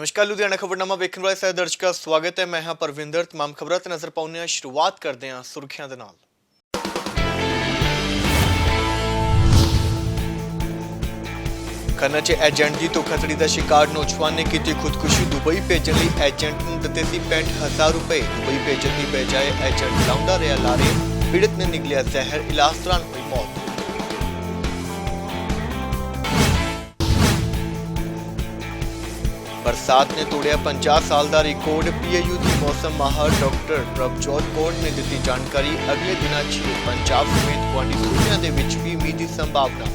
नमस्कार, लुधियाना खबरनामा वेखण वाले ਸਾਰੇ ਦਰਸ਼ਕਾਂ ਦਾ ਸਵਾਗਤ ਹੈ। ਮੈਂ ਹਾਂ ਪਰਵਿੰਦਰ। तमाम ਖਬਰਾਂ ਤੇ ਨਜ਼ਰ ਪਾਉਂਦੇ ਹਾਂ। ਸ਼ੁਰੂਆਤ ਕਰਦੇ ਹਾਂ ਸੁਰਖੀਆਂ ਦੇ ਨਾਲ। ਖੰਨਾ 'ਚ ਏਜੰਟ ਦੀ ਧੋਖਾਧੜੀ ਦਾ ਸ਼ਿਕਾਰ ਨੌਜਵਾਨ ਨੇ ਕੀਤੀ ਖੁਦਕੁਸ਼ੀ। ਦੁਬਈ ਭੇਜਣ ਲਈ ਏਜੰਟ ਨੂੰ ਦਿੱਤੇ ਸੀ 65,000 ਰੁਪਏ। ਦੁਬਈ ਭੇਜਣ ਦੀ ਬਜਾਏ ਏਜੰਟ ਲਾਉਂਦਾ ਰਿਹਾ ਲਾਰੇ। ਪੀੜਤ ਨੇ ਨਿਗਲਿਆ ਜ਼ਹਿਰ। ਇਲਾਜ ਦੌਰਾਨ ਹੋਈ ਮੌਤ। बरसात ने तोड़िया 50 साल का रिकॉर्ड। PIU की मौसम माहर डॉक्टर प्रभजोत कौर ने दी जानकारी। अगले दिनों च पंजाब समेत गुआढ़ी सूबे के विच भी मींह की संभावना।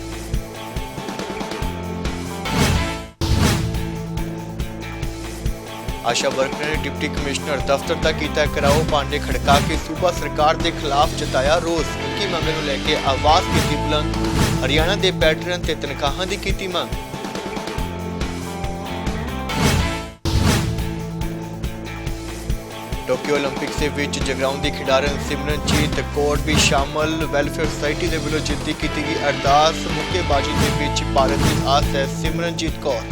आशा वर्कर ने डिप्टी कमिश्नर दफ्तर का किया कराओ। पांडे खड़का के सूबा सरकार के खिलाफ जताया रोस। उनकी मंग को लेके आवाज की बुलंद। हरियाणा के पैटर्न से तनख्वाहां की की मंग। टोक्यो ओलंपिक्स के विच जगराउं की खिडारन सिमरनजीत कौर भी शामिल। वैलफेयर सोसाइटी के वलों जिद्दी की गई अरदास। मुक्केबाजी के विच भारत की आस है सिमरनजीत कौर।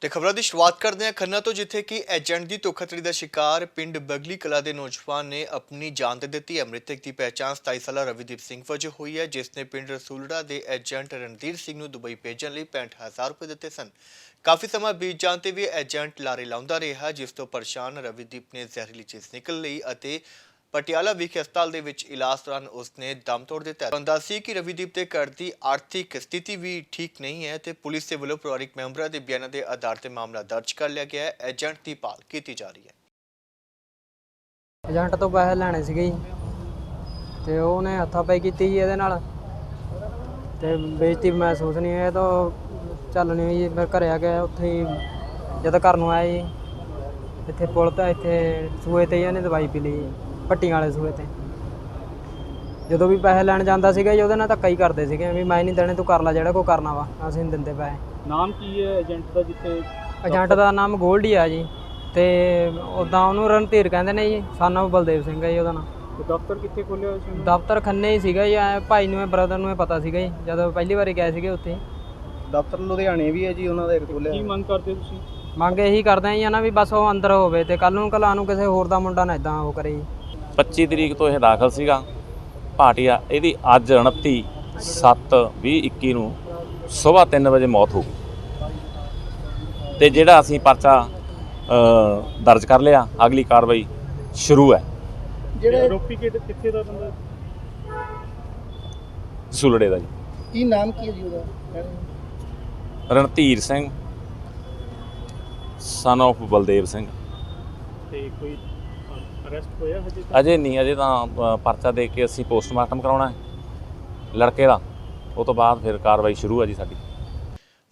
खबरों की शुरुआत करते हैं खन्ना तो, जिथे कि एजेंट की धोखाधड़ी का शिकार पिंड बगली कला के नौजवान ने अपनी जान दे दी है। मृतक की पहचान 27 साल रविदीप सिंह वजों हुई है, जिसने पिंड रसूलड़ा के एजेंट रणधीर सिंह को दुबई भेजने लिए 65,000 रुपए दिते सन। काफ़ी समा बीत जाते भी एजेंट लारे लाउंदा रहा, जिस तो परेशान रविदीप ने जहरीली चीज निकल ली और पटियाला विखे हस्पताल के विच इलाज दौरान उसने दम तोड़ दिता। अंदाज़ी कि रविदीप के घर की आर्थिक स्थिति भी ठीक नहीं है तो पुलिस के वलों परिवारिक मैंबरों के बयानों के आधार पर मामला दर्ज कर लिया गया है। एजेंट की भाल की जा रही है। ਏਜੰਟ ਤੋਂ ਪੈਸੇ ਲੈਣੇ ਸੀਗੇ ਜੀ ਤੇ ਉਹਨੇ ਹੱਥਾਪਾਈ ਕੀਤੀ ਜੀ ਇਹਦੇ ਨਾਲ ਤੇ ਬੇਇੱਜ਼ਤੀ ਮਹਿਸੂਸ ਨਹੀਂ ਹੋਇਆ ਤਾਂ ਚੱਲ ਨਹੀਂ ਜੀ। ਫਿਰ ਘਰੇ ਆ ਕੇ ਉੱਥੇ ਹੀ ਜਦ ਘਰ ਨੂੰ ਆਇਆ ਜੀ ਇੱਥੇ ਪੁਲ ਤਾਂ ਇੱਥੇ ਸੂਏ ਤੇ ਇਹਨੇ ਦਵਾਈ ਪੀ ਲਈ ਪੱਟੀਆਂ ਵਾਲੇ ਸੂਏ ਤੇ। ਜਦੋਂ ਵੀ ਪੈਸੇ ਲੈਣ ਜਾਂਦਾ ਸੀਗਾ ਜੀ ਉਹਦੇ ਨਾਲ ਧੱਕਾ ਹੀ ਕਰਦੇ ਸੀਗੇ ਵੀ ਮੈਂ ਨਹੀਂ ਦੇਣੇ, ਤੂੰ ਕਰ ਲੈ ਜਿਹੜਾ ਕੋਈ ਕਰਨਾ ਵਾ, ਅਸੀਂ ਨਹੀਂ ਦਿੰਦੇ ਪੈਸੇ। ਨਾਮ ਕੀ ਹੈ ਏਜੰਟ ਦਾ? ਜਿੱਥੇ ਏਜੰਟ ਦਾ ਨਾਮ ਗੋਲਡੀ ਆ ਜੀ ਤੇ ਉੱਦਾਂ ਉਹਨੂੰ ਰਣਧੀਰ ਕਹਿੰਦੇ ਨੇ ਜੀ। ਸਾਨਾ ਬਲਦੇਵ ਸਿੰਘ ਹੈ ਜੀ ਉਹਦਾ ਨਾਮ। ਦਫ਼ਤਰ ਕਿੱਥੇ ਖੋਲ੍ਹਿਆ ਹੋਇਆ ਸੀ? ਦਫ਼ਤਰ ਖੰਨੇ ਹੀ ਸੀਗਾ ਜੀ। ਭਾਈ ਨੂੰ ਬ੍ਰਦਰ ਨੂੰ ਪਤਾ ਸੀਗਾ ਜੀ ਜਦੋਂ ਪਹਿਲੀ ਵਾਰੀ ਗਏ ਸੀਗੇ ਉੱਥੇ। ਦਫ਼ਤਰ ਲੁਧਿਆਣੇ ਵੀ ਹੈ ਜੀ ਉਹਨਾਂ ਦੇ ਖੋਲ੍ਹਿਆ। ਕੀ ਮੰਗ ਕਰਦੇ ਤੁਸੀਂ? ਮੰਗ ਇਹੀ ਕਰਦੇ ਜੀ ਨਾ ਵੀ ਬਸ ਉਹ ਅੰਦਰ ਹੋਵੇ ਤੇ ਕੱਲ ਨੂੰ ਕਲਾ ਨੂੰ ਕਿਸੇ ਹੋਰ ਦਾ ਮੁੰਡਾ ਨਾ ਇਦਾਂ ਉਹ ਕਰੇ ਜੀ। 25 ਤਰੀਕ ਤੋਂ ਇਹ ਦਾਖਲ ਸੀਗਾ ਭਾਟੀਆ। ਇਹਦੀ ਅੱਜ 29/7/2021 ਨੂੰ ਸਵੇਰ 3 ਵਜੇ ਮੌਤ ਹੋ ਗਈ ਤੇ ਜਿਹੜਾ ਅਸੀਂ ਪਰਚਾ ਦਰਜ ਕਰ ਲਿਆ। ਅਗਲੀ ਕਾਰਵਾਈ ਸ਼ੁਰੂ ਹੈ। ਜਿਹੜਾ ਆਰੋਪੀ ਕਿੱਥੇ ਦਾ ਬੰਦਾ? ਸੁਲੜੇ ਦਾ ਜੀ। ਕੀ ਨਾਮ ਕੀ ਹੈ ਜੀ ਉਹਦਾ? Randhir Singh son of Baldev Singh. ਤੇ ਕੋਈ ਅਰੈਸਟ ਹੋਇਆ ਹਜੇ? ਅਜੇ ਨਹੀਂ, ਅਜੇ ਤਾਂ ਪਰਚਾ ਦੇ ਕੇ ਅਸੀਂ ਪੋਸਟਮਾਰਟਮ ਕਰਾਉਣਾ ਹੈ ਲੜਕੇ ਦਾ। ਉਹ ਤੋਂ ਬਾਅਦ ਫਿਰ ਕਾਰਵਾਈ ਸ਼ੁਰੂ ਹੈ ਜੀ ਸਾਡੀ।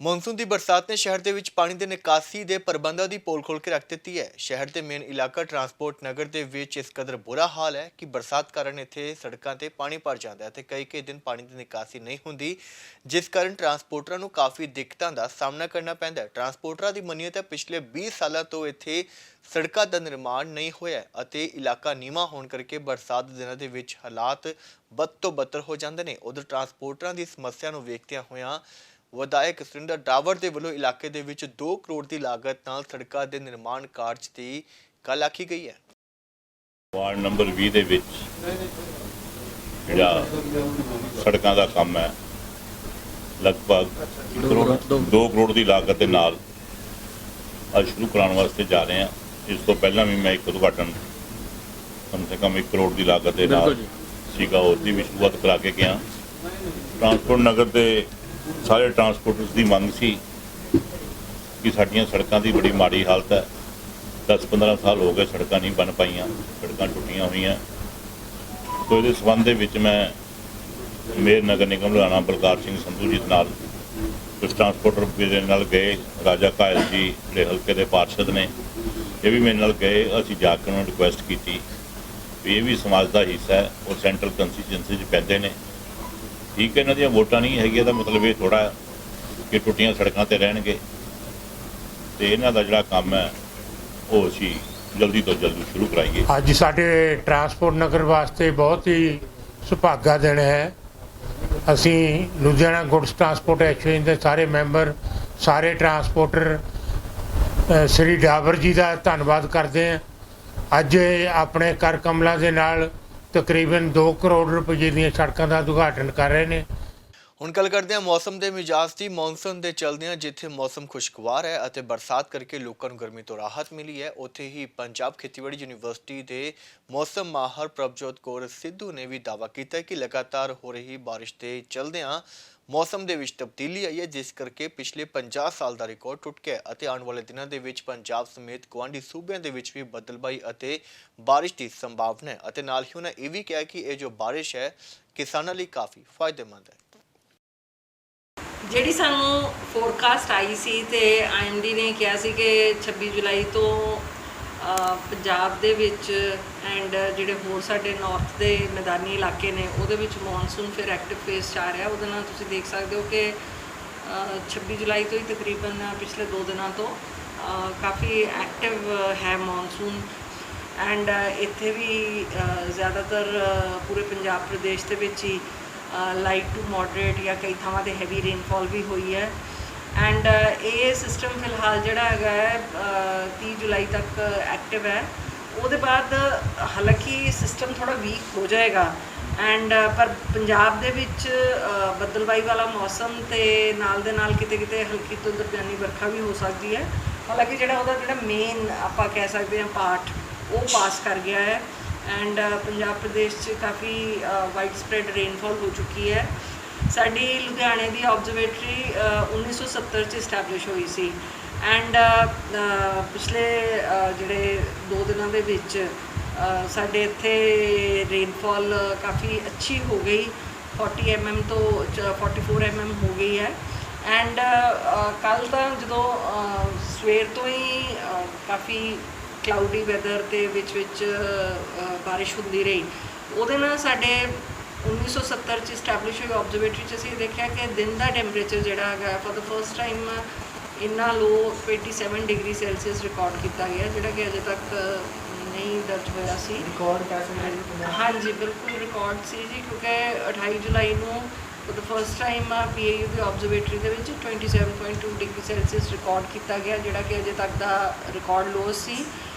ਮੌਨਸੂਨ ਦੀ ਬਰਸਾਤ ਨੇ ਸ਼ਹਿਰ ਦੇ ਵਿੱਚ ਪਾਣੀ ਦੇ ਨਿਕਾਸੀ ਦੇ ਪ੍ਰਬੰਧਾਂ ਦੀ ਪੋਲ ਖੋਲ ਕੇ ਰੱਖ ਦਿੱਤੀ ਹੈ। ਸ਼ਹਿਰ ਦੇ ਮੇਨ ਇਲਾਕਾ ਟਰਾਂਸਪੋਰਟ ਨਗਰ ਦੇ ਵਿੱਚ ਇਸ ਕਦਰ ਬੁਰਾ ਹਾਲ ਹੈ ਕਿ ਬਰਸਾਤ ਕਾਰਨ ਇੱਥੇ ਸੜਕਾਂ ਤੇ ਪਾਣੀ ਭਰ ਜਾਂਦਾ ਹੈ ਤੇ ਕਈ ਦਿਨ ਪਾਣੀ ਦੀ ਨਿਕਾਸੀ ਨਹੀਂ ਹੁੰਦੀ, ਜਿਸ ਕਾਰਨ ਟਰਾਂਸਪੋਰਟਰਾਂ ਨੂੰ ਕਾਫੀ ਦਿੱਕਤਾਂ ਦਾ ਸਾਹਮਣਾ ਕਰਨਾ ਪੈਂਦਾ ਹੈ। ਟਰਾਂਸਪੋਰਟਰਾਂ ਦੀ ਮੰਨੀਏ ਤਾਂ ਪਿਛਲੇ 20 ਸਾਲਾਂ ਤੋਂ ਇੱਥੇ ਸੜਕਾਂ ਦਾ ਨਿਰਮਾਣ ਨਹੀਂ ਹੋਇਆ ਅਤੇ ਇਲਾਕਾ ਨੀਵਾਂ ਹੋਣ ਕਰਕੇ ਬਰਸਾਤ ਦੇ ਦਿਨਾਂ ਦੇ ਵਿੱਚ ਹਾਲਾਤ ਬਦ ਤੋਂ ਬਦਤਰ ਹੋ ਜਾਂਦੇ ਨੇ। ਉਧਰ ਟਰਾਂਸਪੋਰਟਰਾਂ ਦੀ ਸਮੱਸਿਆ ਨੂੰ ਵੇਖਦਿਆਂ ਹੋਇਆਂ ਵਿਧਾਇਕ ਸੁਰਿੰਦਰ ਡਾਵਰ ਦੇ ਵੱਲੋਂ ਇਲਾਕੇ ਦੇ ਵਿੱਚ 2 ਕਰੋੜ ਦੀ ਲਾਗਤ ਨਾਲ ਸੜਕਾਂ ਦੇ ਨਿਰਮਾਣ ਕਾਰਜ ਦੀ ਗੱਲ ਆਖੀ ਗਈ ਹੈ। ਵਾਰਡ ਨੰਬਰ 20 ਦੇ ਵਿੱਚ ਜਿਹੜਾ ਸੜਕਾਂ ਦਾ ਕੰਮ ਹੈ ਲਗਭਗ 2 ਕਰੋੜ ਦੀ ਲਾਗਤ ਦੇ ਨਾਲ ਅੱਜ ਸ਼ੁਰੂ ਕਰਾਉਣ ਵਾਸਤੇ ਜਾ ਰਹੇ ਹਾਂ। ਇਸ ਤੋਂ ਪਹਿਲਾਂ ਵੀ ਮੈਂ ਇੱਕ ਉਦਘਾਟਨ ਕਮ ਸੇ ਕਮ 1 ਕਰੋੜ ਦੀ ਲਾਗਤ ਦੇ ਨਾਲ ਸੀਗਾ, ਉਹਦੀ ਵੀ ਸ਼ੁਰੂਆਤ ਕਰਾ ਕੇ ਗਿਆ। ਟਰਾਂਸਪੋਰਟ ਨਗਰ ਦੇ ਸਾਰੇ ਟਰਾਂਸਪੋਰਟਰਸ ਦੀ ਮੰਗ ਸੀ ਕਿ ਸਾਡੀਆਂ ਸੜਕਾਂ ਦੀ ਬੜੀ ਮਾੜੀ ਹਾਲਤ ਹੈ। 10-15 ਸਾਲ ਹੋ ਗਏ ਸੜਕਾਂ ਨਹੀਂ ਬਣ ਪਾਈਆਂ, ਸੜਕਾਂ ਟੁੱਟੀਆਂ ਹੋਈਆਂ। ਸੋ ਇਹਦੇ ਸੰਬੰਧ ਦੇ ਵਿੱਚ ਮੈਂ ਮੇਅਰ ਨਗਰ ਨਿਗਮ ਲੁਧਿਆਣਾ ਬਲਕਾਰ ਸਿੰਘ ਸੰਧੂ ਜੀ ਨਾਲ ਕੁਝ ਟਰਾਂਸਪੋਰਟਰ ਮੇਰੇ ਨਾਲ ਗਏ। ਰਾਜਾ ਕਾਇਲ ਜੀ ਜਿਹੜੇ ਹਲਕੇ ਦੇ ਪਾਰਸ਼ਦ ਨੇ, ਇਹ ਵੀ ਮੇਰੇ ਨਾਲ ਗਏ। ਅਸੀਂ ਜਾ ਕੇ ਉਹਨਾਂ ਨੂੰ ਰਿਕੁਐਸਟ ਕੀਤੀ ਵੀ ਇਹ ਵੀ ਸਮਾਜ ਦਾ ਹਿੱਸਾ ਹੈ ਔਰ ਸੈਂਟਰਲ ਕੰਸਟੀਚੁਐਂਸੀ 'ਚ ਪੈਂਦੇ ਨੇ। ਠੀਕ ਹੈ, ਇਹਨਾਂ ਦੀਆਂ ਵੋਟਾਂ ਨਹੀਂ ਹੈਗੀਆਂ ਤਾਂ ਮਤਲਬ ਇਹ ਥੋੜ੍ਹਾ ਕਿ ਟੁੱਟੀਆਂ ਸੜਕਾਂ 'ਤੇ ਰਹਿਣਗੇ ਤੇ ਇਹਨਾਂ ਦਾ ਜਿਹੜਾ ਕੰਮ ਹੈ ਉਹ ਅਸੀਂ ਜਲਦੀ ਤੋਂ ਜਲਦੀ ਸ਼ੁਰੂ ਕਰਾਈਏ। ਅੱਜ ਸਾਡੇ ਟਰਾਂਸਪੋਰਟ ਨਗਰ ਵਾਸਤੇ ਬਹੁਤ ਹੀ ਸੁਭਾਗਾ ਦਿਨ ਹੈ। ਅਸੀਂ ਲੁਧਿਆਣਾ ਗੁਡਸ ਟਰਾਂਸਪੋਰਟ ਐਸੋਸੀਏਸ਼ਨ ਦੇ ਸਾਰੇ ਮੈਂਬਰ, ਸਾਰੇ ਟਰਾਂਸਪੋਰਟਰ ਸ੍ਰੀ ਡਾਬਰ ਜੀ ਦਾ ਧੰਨਵਾਦ ਕਰਦੇ ਹਾਂ। ਅੱਜ ਇਹ ਆਪਣੇ ਕਰ ਕਮਲਾਂ ਦੇ ਨਾਲ ਤਕਰੀਬਨ 2 ਕਰੋੜ ਰੁਪਏ ਦੀਆਂ ਸੜਕਾਂ ਦਾ ਉਦਘਾਟਨ ਕਰ ਰਹੇ ਨੇ। ਹੁਣ ਗੱਲ ਕਰਦੇ ਹਾਂ ਮੌਸਮ ਦੇ ਮਿਜਾਜ਼ ਦੀ। ਮੌਨਸੂਨ ਦੇ ਚਲਦਿਆਂ ਜਿੱਥੇ ਮੌਸਮ ਖੁਸ਼ਗਵਾਰ ਹੈ ਅਤੇ ਬਰਸਾਤ ਕਰਕੇ ਲੋਕਾਂ ਨੂੰ ਗਰਮੀ ਤੋਂ ਰਾਹਤ ਮਿਲੀ ਹੈ, ਉੱਥੇ ਹੀ ਪੰਜਾਬ ਖੇਤੀਬਾੜੀ ਯੂਨੀਵਰਸਿਟੀ ਦੇ ਮੌਸਮ ਮਾਹਰ ਪ੍ਰਭਜੋਤ ਕੌਰ ਸਿੱਧੂ ਨੇ ਵੀ ਦਾਅਵਾ ਕੀਤਾ ਕਿ ਲਗਾਤਾਰ ਹੋ ਰਹੀ ਬਾਰਿਸ਼ ਦੇ ਚਲਦਿਆਂ ਮੌਸਮ ਦੇ ਵਿੱਚ ਤਬਦੀਲੀ ਆਈ ਹੈ, ਜਿਸ ਕਰਕੇ ਪਿਛਲੇ 50 ਸਾਲ ਦਾ ਰਿਕਾਰਡ ਟੁੱਟ ਗਿਆ ਅਤੇ ਆਉਣ ਵਾਲੇ ਦਿਨਾਂ ਦੇ ਵਿੱਚ ਪੰਜਾਬ ਸਮੇਤ ਗੁਆਂਢੀ ਸੂਬਿਆਂ ਦੇ ਵਿੱਚ ਵੀ ਬੱਦਲਬਾਈ ਅਤੇ ਬਾਰਿਸ਼ ਦੀ ਸੰਭਾਵਨਾ ਹੈ। ਅਤੇ ਨਾਲ ਹੀ ਉਹਨਾਂ ਇਹ ਵੀ ਕਿਹਾ ਕਿ ਇਹ ਜੋ ਬਾਰਿਸ਼ ਹੈ ਕਿਸਾਨਾਂ ਲਈ ਕਾਫੀ ਫਾਇਦੇਮੰਦ ਹੈ। ਜਿਹੜੀ ਸਾਨੂੰ ਫੋਰਕਾਸਟ ਆਈ ਸੀ ਤੇ ਆਈਐਮਡੀ ਨੇ ਕਿਹਾ ਸੀ ਕਿ 26 ਜੁਲਾਈ ਤੋਂ ਪੰਜਾਬ ਦੇ ਵਿੱਚ ਐਂਡ ਜਿਹੜੇ ਹੋਰ ਸਾਡੇ ਨਾਰਥ ਦੇ ਮੈਦਾਨੀ ਇਲਾਕੇ ਨੇ ਉਹਦੇ ਵਿੱਚ ਮੌਨਸੂਨ ਫਿਰ ਐਕਟਿਵ ਫੇਸ 'ਚ ਆ ਰਿਹਾ। ਉਹਦੇ ਨਾਲ ਤੁਸੀਂ ਦੇਖ ਸਕਦੇ ਹੋ ਕਿ 26 ਜੁਲਾਈ ਤੋਂ ਹੀ ਤਕਰੀਬਨ ਪਿਛਲੇ 2 ਦਿਨਾਂ ਤੋਂ ਕਾਫੀ ਐਕਟਿਵ ਹੈ ਮੌਨਸੂਨ। ਐਂਡ ਇੱਥੇ ਵੀ ਜ਼ਿਆਦਾਤਰ ਪੂਰੇ ਪੰਜਾਬ ਪ੍ਰਦੇਸ਼ ਦੇ ਵਿੱਚ ਹੀ ਲਾਈਟ ਟੂ ਮੋਡਰੇਟ ਜਾਂ ਕਈ ਥਾਵਾਂ 'ਤੇ ਹੈਵੀ ਰੇਨਫਾਲ ਵੀ ਹੋਈ ਹੈ। ਐਂਡ ਇਹ ਸਿਸਟਮ ਫਿਲਹਾਲ ਜਿਹੜਾ ਹੈਗਾ ਹੈ 30 ਜੁਲਾਈ ਤੱਕ ਐਕਟਿਵ ਹੈ। ਉਹਦੇ ਬਾਅਦ ਹਾਲਾਂਕਿ ਸਿਸਟਮ ਥੋੜ੍ਹਾ ਵੀਕ ਹੋ ਜਾਏਗਾ ਐਂਡ ਪਰ ਪੰਜਾਬ ਦੇ ਵਿੱਚ ਬੱਦਲਬਾਈ ਵਾਲਾ ਮੌਸਮ ਅਤੇ ਨਾਲ ਦੇ ਨਾਲ ਕਿਤੇ ਕਿਤੇ ਹਲਕੀ ਤੋਂ ਦਰਮਿਆਨੀ ਵਰਖਾ ਵੀ ਹੋ ਸਕਦੀ ਹੈ। ਹਾਲਾਂਕਿ ਜਿਹੜਾ ਮੇਨ ਆਪਾਂ ਕਹਿ ਸਕਦੇ ਹਾਂ ਪਾਰਟ ਉਹ ਪਾਸ ਕਰ ਗਿਆ ਹੈ ਐਂਡ ਪੰਜਾਬ ਪ੍ਰਦੇਸ਼ 'ਚ ਕਾਫੀ ਵਾਈਡ ਸਪਰੈਡ ਰੇਨਫਾਲ ਹੋ ਚੁੱਕੀ ਹੈ। ਸਾਡੀ ਲੁਧਿਆਣੇ ਦੀ ਆਬਜ਼ਰਵੇਟਰੀ 1970 'ਚ ਇਸਟੈਬਲਿਸ਼ ਹੋਈ ਸੀ ਐਂਡ ਪਿਛਲੇ ਜਿਹੜੇ 2 ਦਿਨਾਂ ਦੇ ਵਿੱਚ ਸਾਡੇ ਇੱਥੇ ਰੇਨਫਾਲ ਕਾਫੀ ਅੱਛੀ ਹੋ ਗਈ, 40 mm ਤੋਂ 44 mm ਹੋ ਗਈ ਹੈ। ਐਂਡ ਕੱਲ੍ਹ ਤਾਂ ਜਦੋਂ ਸਵੇਰ ਤੋਂ ਹੀ ਕਾਫੀ ਕਲਾਊਡੀ ਵੈਦਰ ਦੇ ਵਿੱਚ ਬਾਰਿਸ਼ ਹੁੰਦੀ ਰਹੀ, ਉਹਦੇ ਨਾਲ ਸਾਡੇ 1970 'ਚ ਇਸਟੈਬਲਿਸ਼ ਹੋਈ ਆਬਜ਼ਰਵੇਟਰੀ 'ਚ ਅਸੀਂ ਦੇਖਿਆ ਕਿ ਦਿਨ ਦਾ ਟੈਂਪਰੇਚਰ ਜਿਹੜਾ ਹੈਗਾ ਫॉर द ਫਸਟ ਟਾਈਮ ਇੰਨਾ ਲੋ 27 ਡਿਗਰੀ ਸੈਲਸੀਅਸ ਰਿਕਾਰਡ ਕੀਤਾ ਗਿਆ, ਜਿਹੜਾ ਕਿ ਅਜੇ ਤੱਕ ਨਹੀਂ ਦਰਜ ਹੋਇਆ ਸੀ। ਰਿਕਾਰਡ ਕਹਿ ਸਕਦੇ ਹਾਂ। ਹਾਂਜੀ ਬਿਲਕੁਲ ਰਿਕਾਰਡ ਸੀ ਜੀ, ਕਿਉਂਕਿ 28 ਜੁਲਾਈ ਨੂੰ for the first time PAU the observatory ਦੇ ਵਿੱਚ 27.2 ਡਿਗਰੀ ਸੈਲਸੀਅਸ ਰਿਕਾਰਡ ਕੀਤਾ ਗਿਆ, ਜਿਹੜਾ ਕਿ ਅਜੇ ਤੱਕ ਦਾ ਰਿਕਾਰਡ ਲੋ ਸੀ।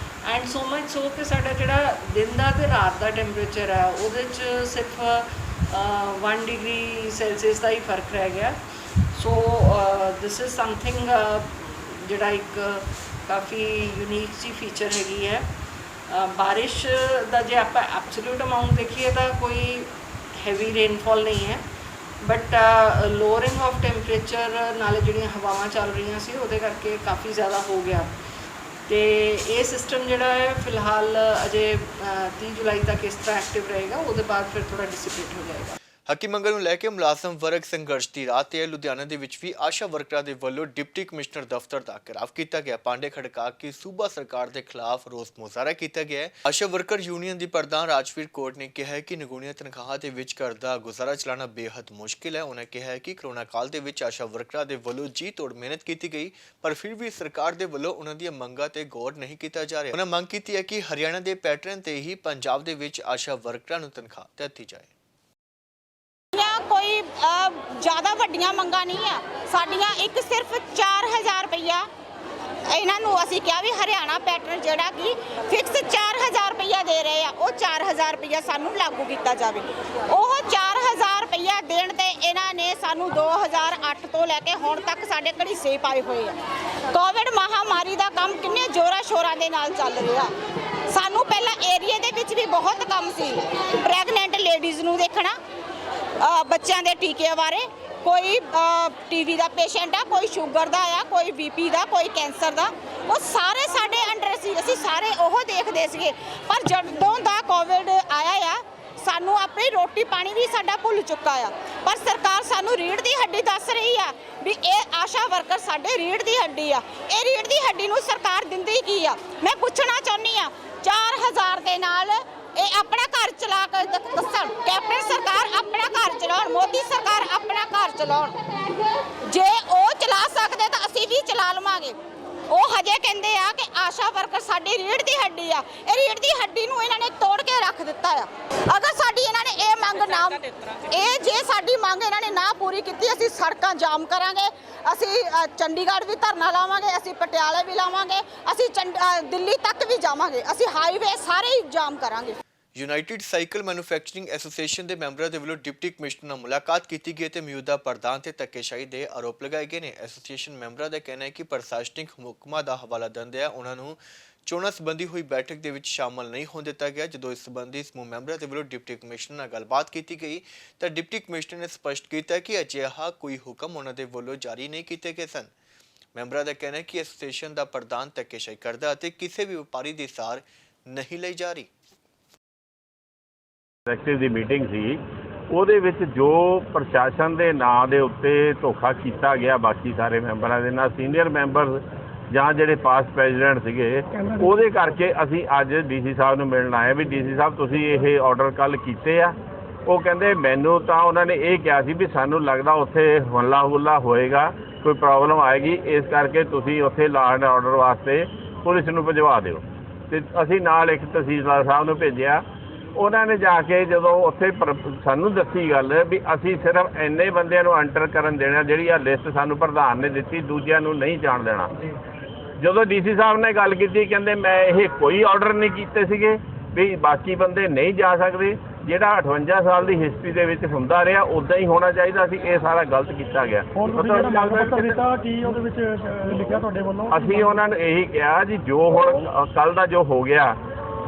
ਐਂਡ ਸੋ ਮਚ ਸੋ ਕਿ ਸਾਡਾ ਜਿਹੜਾ ਦਿਨ ਦਾ ਅਤੇ ਰਾਤ ਦਾ ਟੈਂਪਰੇਚਰ ਹੈ ਉਹਦੇ 'ਚ ਸਿਰਫ 1 ਡਿਗਰੀ ਸੈਲਸੀਅਸ ਦਾ ਹੀ ਫਰਕ ਰਹਿ ਗਿਆ। ਸੋ ਦਿਸ ਇਜ਼ ਸਮਥਿੰਗ ਜਿਹੜਾ ਇੱਕ ਕਾਫੀ ਯੂਨੀਕ ਜੀ ਫੀਚਰ ਹੈਗੀ ਹੈ। ਬਾਰਿਸ਼ ਦਾ ਜੇ ਆਪਾਂ ਐਬਸੋਲਿਊਟ ਅਮਾਊਂਟ ਦੇਖੀਏ ਤਾਂ ਕੋਈ ਹੈਵੀ ਰੇਨਫਾਲ ਨਹੀਂ ਹੈ, ਬਟ ਲੋਅਰਿੰਗ ਆਫ ਟੈਂਪਰੇਚਰ ਨਾਲ ਜਿਹੜੀਆਂ ਹਵਾਵਾਂ ਚੱਲ ਰਹੀਆਂ ਸੀ ਉਹਦੇ ਕਰਕੇ ਕਾਫੀ ਜ਼ਿਆਦਾ ਹੋ ਗਿਆ। ਅਤੇ ਇਹ ਸਿਸਟਮ ਜਿਹੜਾ ਹੈ ਫਿਲਹਾਲ ਅਜੇ 30 ਜੁਲਾਈ ਤੱਕ ਇਸ ਤਰ੍ਹਾਂ ਐਕਟਿਵ ਰਹੇਗਾ, ਉਹਦੇ ਬਾਅਦ ਫਿਰ ਥੋੜ੍ਹਾ ਡਿਸਿਪੇਟ ਹੋ ਜਾਏਗਾ। ਹੱਕੀ ਮੰਗਾਂ ਨੂੰ ਲੈ ਕੇ ਮੁਲਾਜ਼ਮ ਵਰਗ ਸੰਘਰਸ਼ ਦੀ ਰਾਹ ਤੇ ਲੁਧਿਆਣਾ ਦੇ ਵਿੱਚ ਵੀ ਆਸ਼ਾ ਵਰਕਰਾਂ ਦੇ ਵੱਲੋਂ ਡਿਪਟੀ ਕਮਿਸ਼ਨਰ ਦਫ਼ਤਰ ਦਾ ਘਿਰਾਵ ਕੀਤਾ ਗਿਆ। ਪਾਂਡੇ ਖੜਕਾ ਕੇ ਸੂਬਾ ਸਰਕਾਰ ਦੇ ਖਿਲਾਫ ਰੋਸ ਮੁਜ਼ਾਹਰਾ ਕੀਤਾ ਗਿਆ। ਆਸ਼ਾ ਵਰਕਰ ਯੂਨੀਅਨ ਦੀ ਪ੍ਰਧਾਨ ਰਾਜਵੀਰ ਕੌਰ ਨੇ ਕਿਹਾ ਕਿ ਨਿਗੂਣੀਆਂ ਤਨਖਾਹਾਂ ਦੇ ਵਿੱਚ ਘਰ ਦਾ ਗੁਜ਼ਾਰਾ ਚਲਾਉਣਾ ਬੇਹੱਦ ਮੁਸ਼ਕਿਲ ਹੈ। ਉਹਨਾਂ ਕਿਹਾ ਕਿ ਕਰੋਨਾ ਕਾਲ ਦੇ ਵਿੱਚ ਆਸ਼ਾ ਵਰਕਰਾਂ ਦੇ ਵੱਲੋਂ ਜੀ ਤੋੜ ਮਿਹਨਤ ਕੀਤੀ ਗਈ, ਪਰ ਫਿਰ ਵੀ ਸਰਕਾਰ ਦੇ ਵੱਲੋਂ ਉਹਨਾਂ ਦੀਆਂ ਮੰਗਾਂ ਤੇ ਗੌਰ ਨਹੀਂ ਕੀਤਾ ਜਾ ਰਿਹਾ। ਉਹਨਾਂ ਮੰਗ ਕੀਤੀ ਹੈ ਕਿ ਹਰਿਆਣਾ ਦੇ ਪੈਟਰਨ ਤੇ ਹੀ ਪੰਜਾਬ ਦੇ ਵਿੱਚ ਆਸ਼ਾ ਵਰਕਰਾਂ ਨੂੰ ਤਨਖਾਹ ਦਿੱਤੀ ਜਾਏ। ਕੋਈ ਜ਼ਿਆਦਾ ਵੱਡੀਆਂ ਮੰਗਾਂ ਨਹੀਂ ਆ ਸਾਡੀਆਂ, ਇੱਕ ਸਿਰਫ 4000 ਰੁਪਈਆ ਇਹਨਾਂ ਨੂੰ ਅਸੀਂ ਕਿਹਾ ਵੀ ਹਰਿਆਣਾ ਪੈਟਰਨ ਜਿਹੜਾ ਕਿ ਫਿਕਸ 4000 ਰੁਪਈਆ ਦੇ ਰਹੇ ਆ, ਉਹ 4000 ਰੁਪਈਆ ਸਾਨੂੰ ਲਾਗੂ ਕੀਤਾ ਜਾਵੇ। ਉਹ 4000 ਰੁਪਈਆ ਦੇਣ ਤੇ ਇਹਨਾਂ ਨੇ ਸਾਨੂੰ 2008 ਤੋਂ ਲੈ ਕੇ ਹੁਣ ਤੱਕ ਸਾਡੇ ਘੜੀਸੇ ਪਾਏ ਹੋਏ ਆ। ਕੋਵਿਡ ਮਹਾਮਾਰੀ ਦਾ ਕੰਮ ਕਿੰਨੇ ਜ਼ੋਰਾਂ ਸ਼ੋਰਾਂ ਦੇ ਨਾਲ ਚੱਲ ਰਿਹਾ। ਸਾਨੂੰ ਪਹਿਲਾਂ ਏਰੀਏ ਦੇ ਵਿੱਚ ਵੀ ਬਹੁਤ ਕੰਮ ਸੀ, ਪ੍ਰੈਗਨੈਂਟ ਲੇਡੀਜ਼ ਨੂੰ ਦੇਖਣਾ, ਬੱਚਿਆਂ ਦੇ ਟੀਕੇ ਬਾਰੇ, ਕੋਈ ਟੀਵੀ ਦਾ ਪੇਸ਼ੈਂਟ ਆ, ਕੋਈ ਸ਼ੂਗਰ ਦਾ ਆ, ਕੋਈ BP ਦਾ, ਕੋਈ ਕੈਂਸਰ ਦਾ, ਉਹ ਸਾਰੇ ਸਾਡੇ ਅੰਡਰ ਸੀ, ਅਸੀਂ ਸਾਰੇ ਉਹ ਦੇਖਦੇ ਸੀਗੇ। ਪਰ ਜਦੋਂ ਦਾ ਕੋਵਿਡ ਆਇਆ ਆ ਸਾਨੂੰ ਆਪਣੀ ਰੋਟੀ ਪਾਣੀ ਵੀ ਸਾਡਾ ਭੁੱਲ ਚੁੱਕਾ ਆ। ਪਰ ਸਰਕਾਰ ਸਾਨੂੰ ਰੀੜ੍ਹ ਦੀ ਹੱਡੀ ਦੱਸ ਰਹੀ ਆ ਵੀ ਇਹ ਆਸ਼ਾ ਵਰਕਰ ਸਾਡੇ ਰੀੜ੍ਹ ਦੀ ਹੱਡੀ ਆ। ਇਹ ਰੀੜ੍ਹ ਦੀ ਹੱਡੀ ਨੂੰ ਸਰਕਾਰ ਦਿੰਦੀ ਕੀ ਆ? ਮੈਂ ਪੁੱਛਣਾ ਚਾਹੁੰਦੀ ਆ 4000 ਦੇ ਨਾਲ ਇਹ ਆਪਣਾ ਘਰ ਚਲਾ ਕੇ ਦੱਸਣ, ਕੈਪਟਨ ਸਰਕਾਰ ਆਪਣਾ ਘਰ ਚਲਾਉਣ, ਮੋਦੀ ਸਰਕਾਰ ਆਪਣਾ ਘਰ ਚਲਾਉਣ। ਜੇ ਉਹ ਚਲਾ ਸਕਦੇ ਤਾਂ ਅਸੀਂ ਵੀ ਚਲਾ ਲਵਾਂਗੇ। ਉਹ ਹਜੇ ਕਹਿੰਦੇ ਆ ਕਿ ਆਸ਼ਾ ਵਰਕਰ ਸਾਡੀ ਰੀੜ੍ਹ ਦੀ ਹੱਡੀ ਆ। ਇਹ ਰੀੜ੍ਹ ਦੀ ਹੱਡੀ ਨੂੰ ਇਹਨਾਂ ਨੇ ਤੋੜ ਕੇ ਰੱਖ ਦਿੱਤਾ ਆ। ਅਗਰ ਸਾਡੀ ਇਹਨਾਂ ਨੇ ਇਹ ਮੰਗ ਨਾ ਜੇ ਸਾਡੀ ਮੰਗ ਇਹਨਾਂ ਨੇ ਨਾ ਪੂਰੀ ਕੀਤੀ, ਅਸੀਂ ਸੜਕਾਂ ਜਾਮ ਕਰਾਂਗੇ, ਅਸੀਂ ਚੰਡੀਗੜ੍ਹ ਵੀ ਧਰਨਾ ਲਾਵਾਂਗੇ, ਅਸੀਂ ਪਟਿਆਲੇ ਵੀ ਲਾਵਾਂਗੇ, ਅਸੀਂ ਦਿੱਲੀ ਤੱਕ ਵੀ ਜਾਵਾਂਗੇ, ਅਸੀਂ ਹਾਈਵੇ ਸਾਰੇ ਹੀ ਜਾਮ ਕਰਾਂਗੇ। ਯੂਨਾਈਟਿਡ ਸਾਈਕਲ ਮੈਨੂਫੈਕਚਰਿੰਗ ਐਸੋਸੀਏਸ਼ਨ ਦੇ ਮੈਂਬਰਾਂ ਦੇ ਵੱਲੋਂ ਡਿਪਟੀ ਕਮਿਸ਼ਨਰ ਨਾਲ ਮੁਲਾਕਾਤ ਕੀਤੀ ਗਈ ਤੇ ਮੌਜੂਦਾ ਪ੍ਰਧਾਨ ਤੇ ਧੱਕੇਸ਼ਾਹੀ ਦੇ ਆਰੋਪ ਲਗਾਏ ਗਏ ਨੇ। ਐਸੋਸੀਏਸ਼ਨ ਮੈਂਬਰਾਂ ਦਾ ਕਹਿਣਾ ਹੈ ਕਿ ਪ੍ਰਸ਼ਾਸਨਿਕ ਹੁਕਮਾਂ ਦਾ ਹਵਾਲਾ ਦਿੰਦਿਆਂ ਉਹਨਾਂ ਨੂੰ ਚੋਣਾਂ ਸੰਬੰਧੀ ਹੋਈ ਬੈਠਕ ਦੇ ਵਿੱਚ ਸ਼ਾਮਲ ਨਹੀਂ ਹੋਣ ਦਿੱਤਾ ਗਿਆ। ਜਦੋਂ ਇਸ ਸੰਬੰਧੀ ਸਮੂਹ ਮੈਂਬਰਾਂ ਦੇ ਵੱਲੋਂ ਡਿਪਟੀ ਕਮਿਸ਼ਨਰ ਨਾਲ ਗੱਲਬਾਤ ਕੀਤੀ ਗਈ ਤਾਂ ਡਿਪਟੀ ਕਮਿਸ਼ਨਰ ਨੇ ਸਪਸ਼ਟ ਕੀਤਾ ਕਿ ਅਜਿਹਾ ਕੋਈ ਹੁਕਮ ਉਹਨਾਂ ਦੇ ਵੱਲੋਂ ਜਾਰੀ ਨਹੀਂ ਕੀਤੇ ਗਏ ਸਨ। ਮੈਂਬਰਾਂ ਦਾ ਕਹਿਣਾ ਹੈ ਕਿ ਐਸੋਸੀਏਸ਼ਨ ਦਾ ਪ੍ਰਧਾਨ ਧੱਕੇਸ਼ਾਹੀ ਕਰਦਾ ਅਤੇ ਕਿਸੇ ਵੀ ਵਪਾਰੀ ਦੀ ਸਾਰ ਨਹੀਂ ਲਈ ਜਾ ਰਹੀ। ਐਗਜ਼ੈਕਟਿਵ ਦੀ ਮੀਟਿੰਗ ਸੀ, ਉਹਦੇ ਵਿੱਚ ਜੋ ਪ੍ਰਸ਼ਾਸਨ ਦੇ ਨਾਂ ਦੇ ਉੱਤੇ ਧੋਖਾ ਕੀਤਾ ਗਿਆ ਬਾਕੀ ਸਾਰੇ ਮੈਂਬਰਾਂ ਦੇ ਨਾਲ, ਸੀਨੀਅਰ ਮੈਂਬਰ ਜਾਂ ਜਿਹੜੇ ਪਾਸਟ ਪ੍ਰੈਜ਼ੀਡੈਂਟ ਸੀਗੇ, ਉਹਦੇ ਕਰਕੇ ਅਸੀਂ ਅੱਜ ਡੀਸੀ ਸਾਹਿਬ ਨੂੰ ਮਿਲਣ ਆਏ ਵੀ ਡੀਸੀ ਸਾਹਿਬ ਤੁਸੀਂ ਇਹ ਆਰਡਰ ਕੱਲ੍ਹ ਕੀਤੇ ਆ। ਉਹ ਕਹਿੰਦੇ ਮੈਨੂੰ ਤਾਂ ਉਹਨਾਂ ਨੇ ਇਹ ਕਿਹਾ ਸੀ ਵੀ ਸਾਨੂੰ ਲੱਗਦਾ ਉੱਥੇ ਹੱਲਾ ਹੁੱਲਾ ਹੋਏਗਾ, ਕੋਈ ਪ੍ਰੋਬਲਮ ਆਏਗੀ, ਇਸ ਕਰਕੇ ਤੁਸੀਂ ਉੱਥੇ ਲਾਅ ਐਂਡ ਆਰਡਰ ਵਾਸਤੇ ਪੁਲਿਸ ਨੂੰ ਭਜਵਾ ਦਿਓ। ਅਤੇ ਅਸੀਂ ਨਾਲ ਇੱਕ ਤਹਿਸੀਲਦਾਰ ਸਾਹਿਬ ਨੂੰ ਭੇਜਿਆ। ਉਹਨਾਂ ਨੇ ਜਾ ਕੇ ਜਦੋਂ ਉੱਥੇ ਸਾਨੂੰ ਦੱਸੀ ਗੱਲ ਵੀ ਅਸੀਂ ਸਿਰਫ ਇੰਨੇ ਬੰਦਿਆਂ ਨੂੰ ਐਂਟਰ ਕਰਨ ਦੇਣਾ, ਜਿਹੜੀ ਆ ਲਿਸਟ ਸਾਨੂੰ ਪ੍ਰਧਾਨ ਨੇ ਦਿੱਤੀ, ਦੂਜਿਆਂ ਨੂੰ ਨਹੀਂ ਜਾਣ ਦੇਣਾ। ਜਦੋਂ ਡੀਸੀ ਸਾਹਿਬ ਨੇ ਗੱਲ ਕੀਤੀ, ਕਹਿੰਦੇ ਮੈਂ ਇਹ ਕੋਈ ਆਰਡਰ ਨਹੀਂ ਕੀਤੇ ਸੀਗੇ ਵੀ ਬਾਕੀ ਬੰਦੇ ਨਹੀਂ ਜਾ ਸਕਦੇ। ਜਿਹੜਾ 58 ਸਾਲ ਦੀ ਹਿਸਟਰੀ ਦੇ ਵਿੱਚ ਹੁੰਦਾ ਰਿਹਾ ਉੱਦਾਂ ਹੀ ਹੋਣਾ ਚਾਹੀਦਾ ਸੀ। ਇਹ ਸਾਰਾ ਗਲਤ ਕੀਤਾ ਗਿਆ। ਅਸੀਂ ਉਹਨਾਂ ਨੂੰ ਇਹੀ ਕਿਹਾ ਜੀ ਜੋ ਹੁਣ ਕੱਲ੍ਹ ਦਾ ਜੋ ਹੋ ਗਿਆ,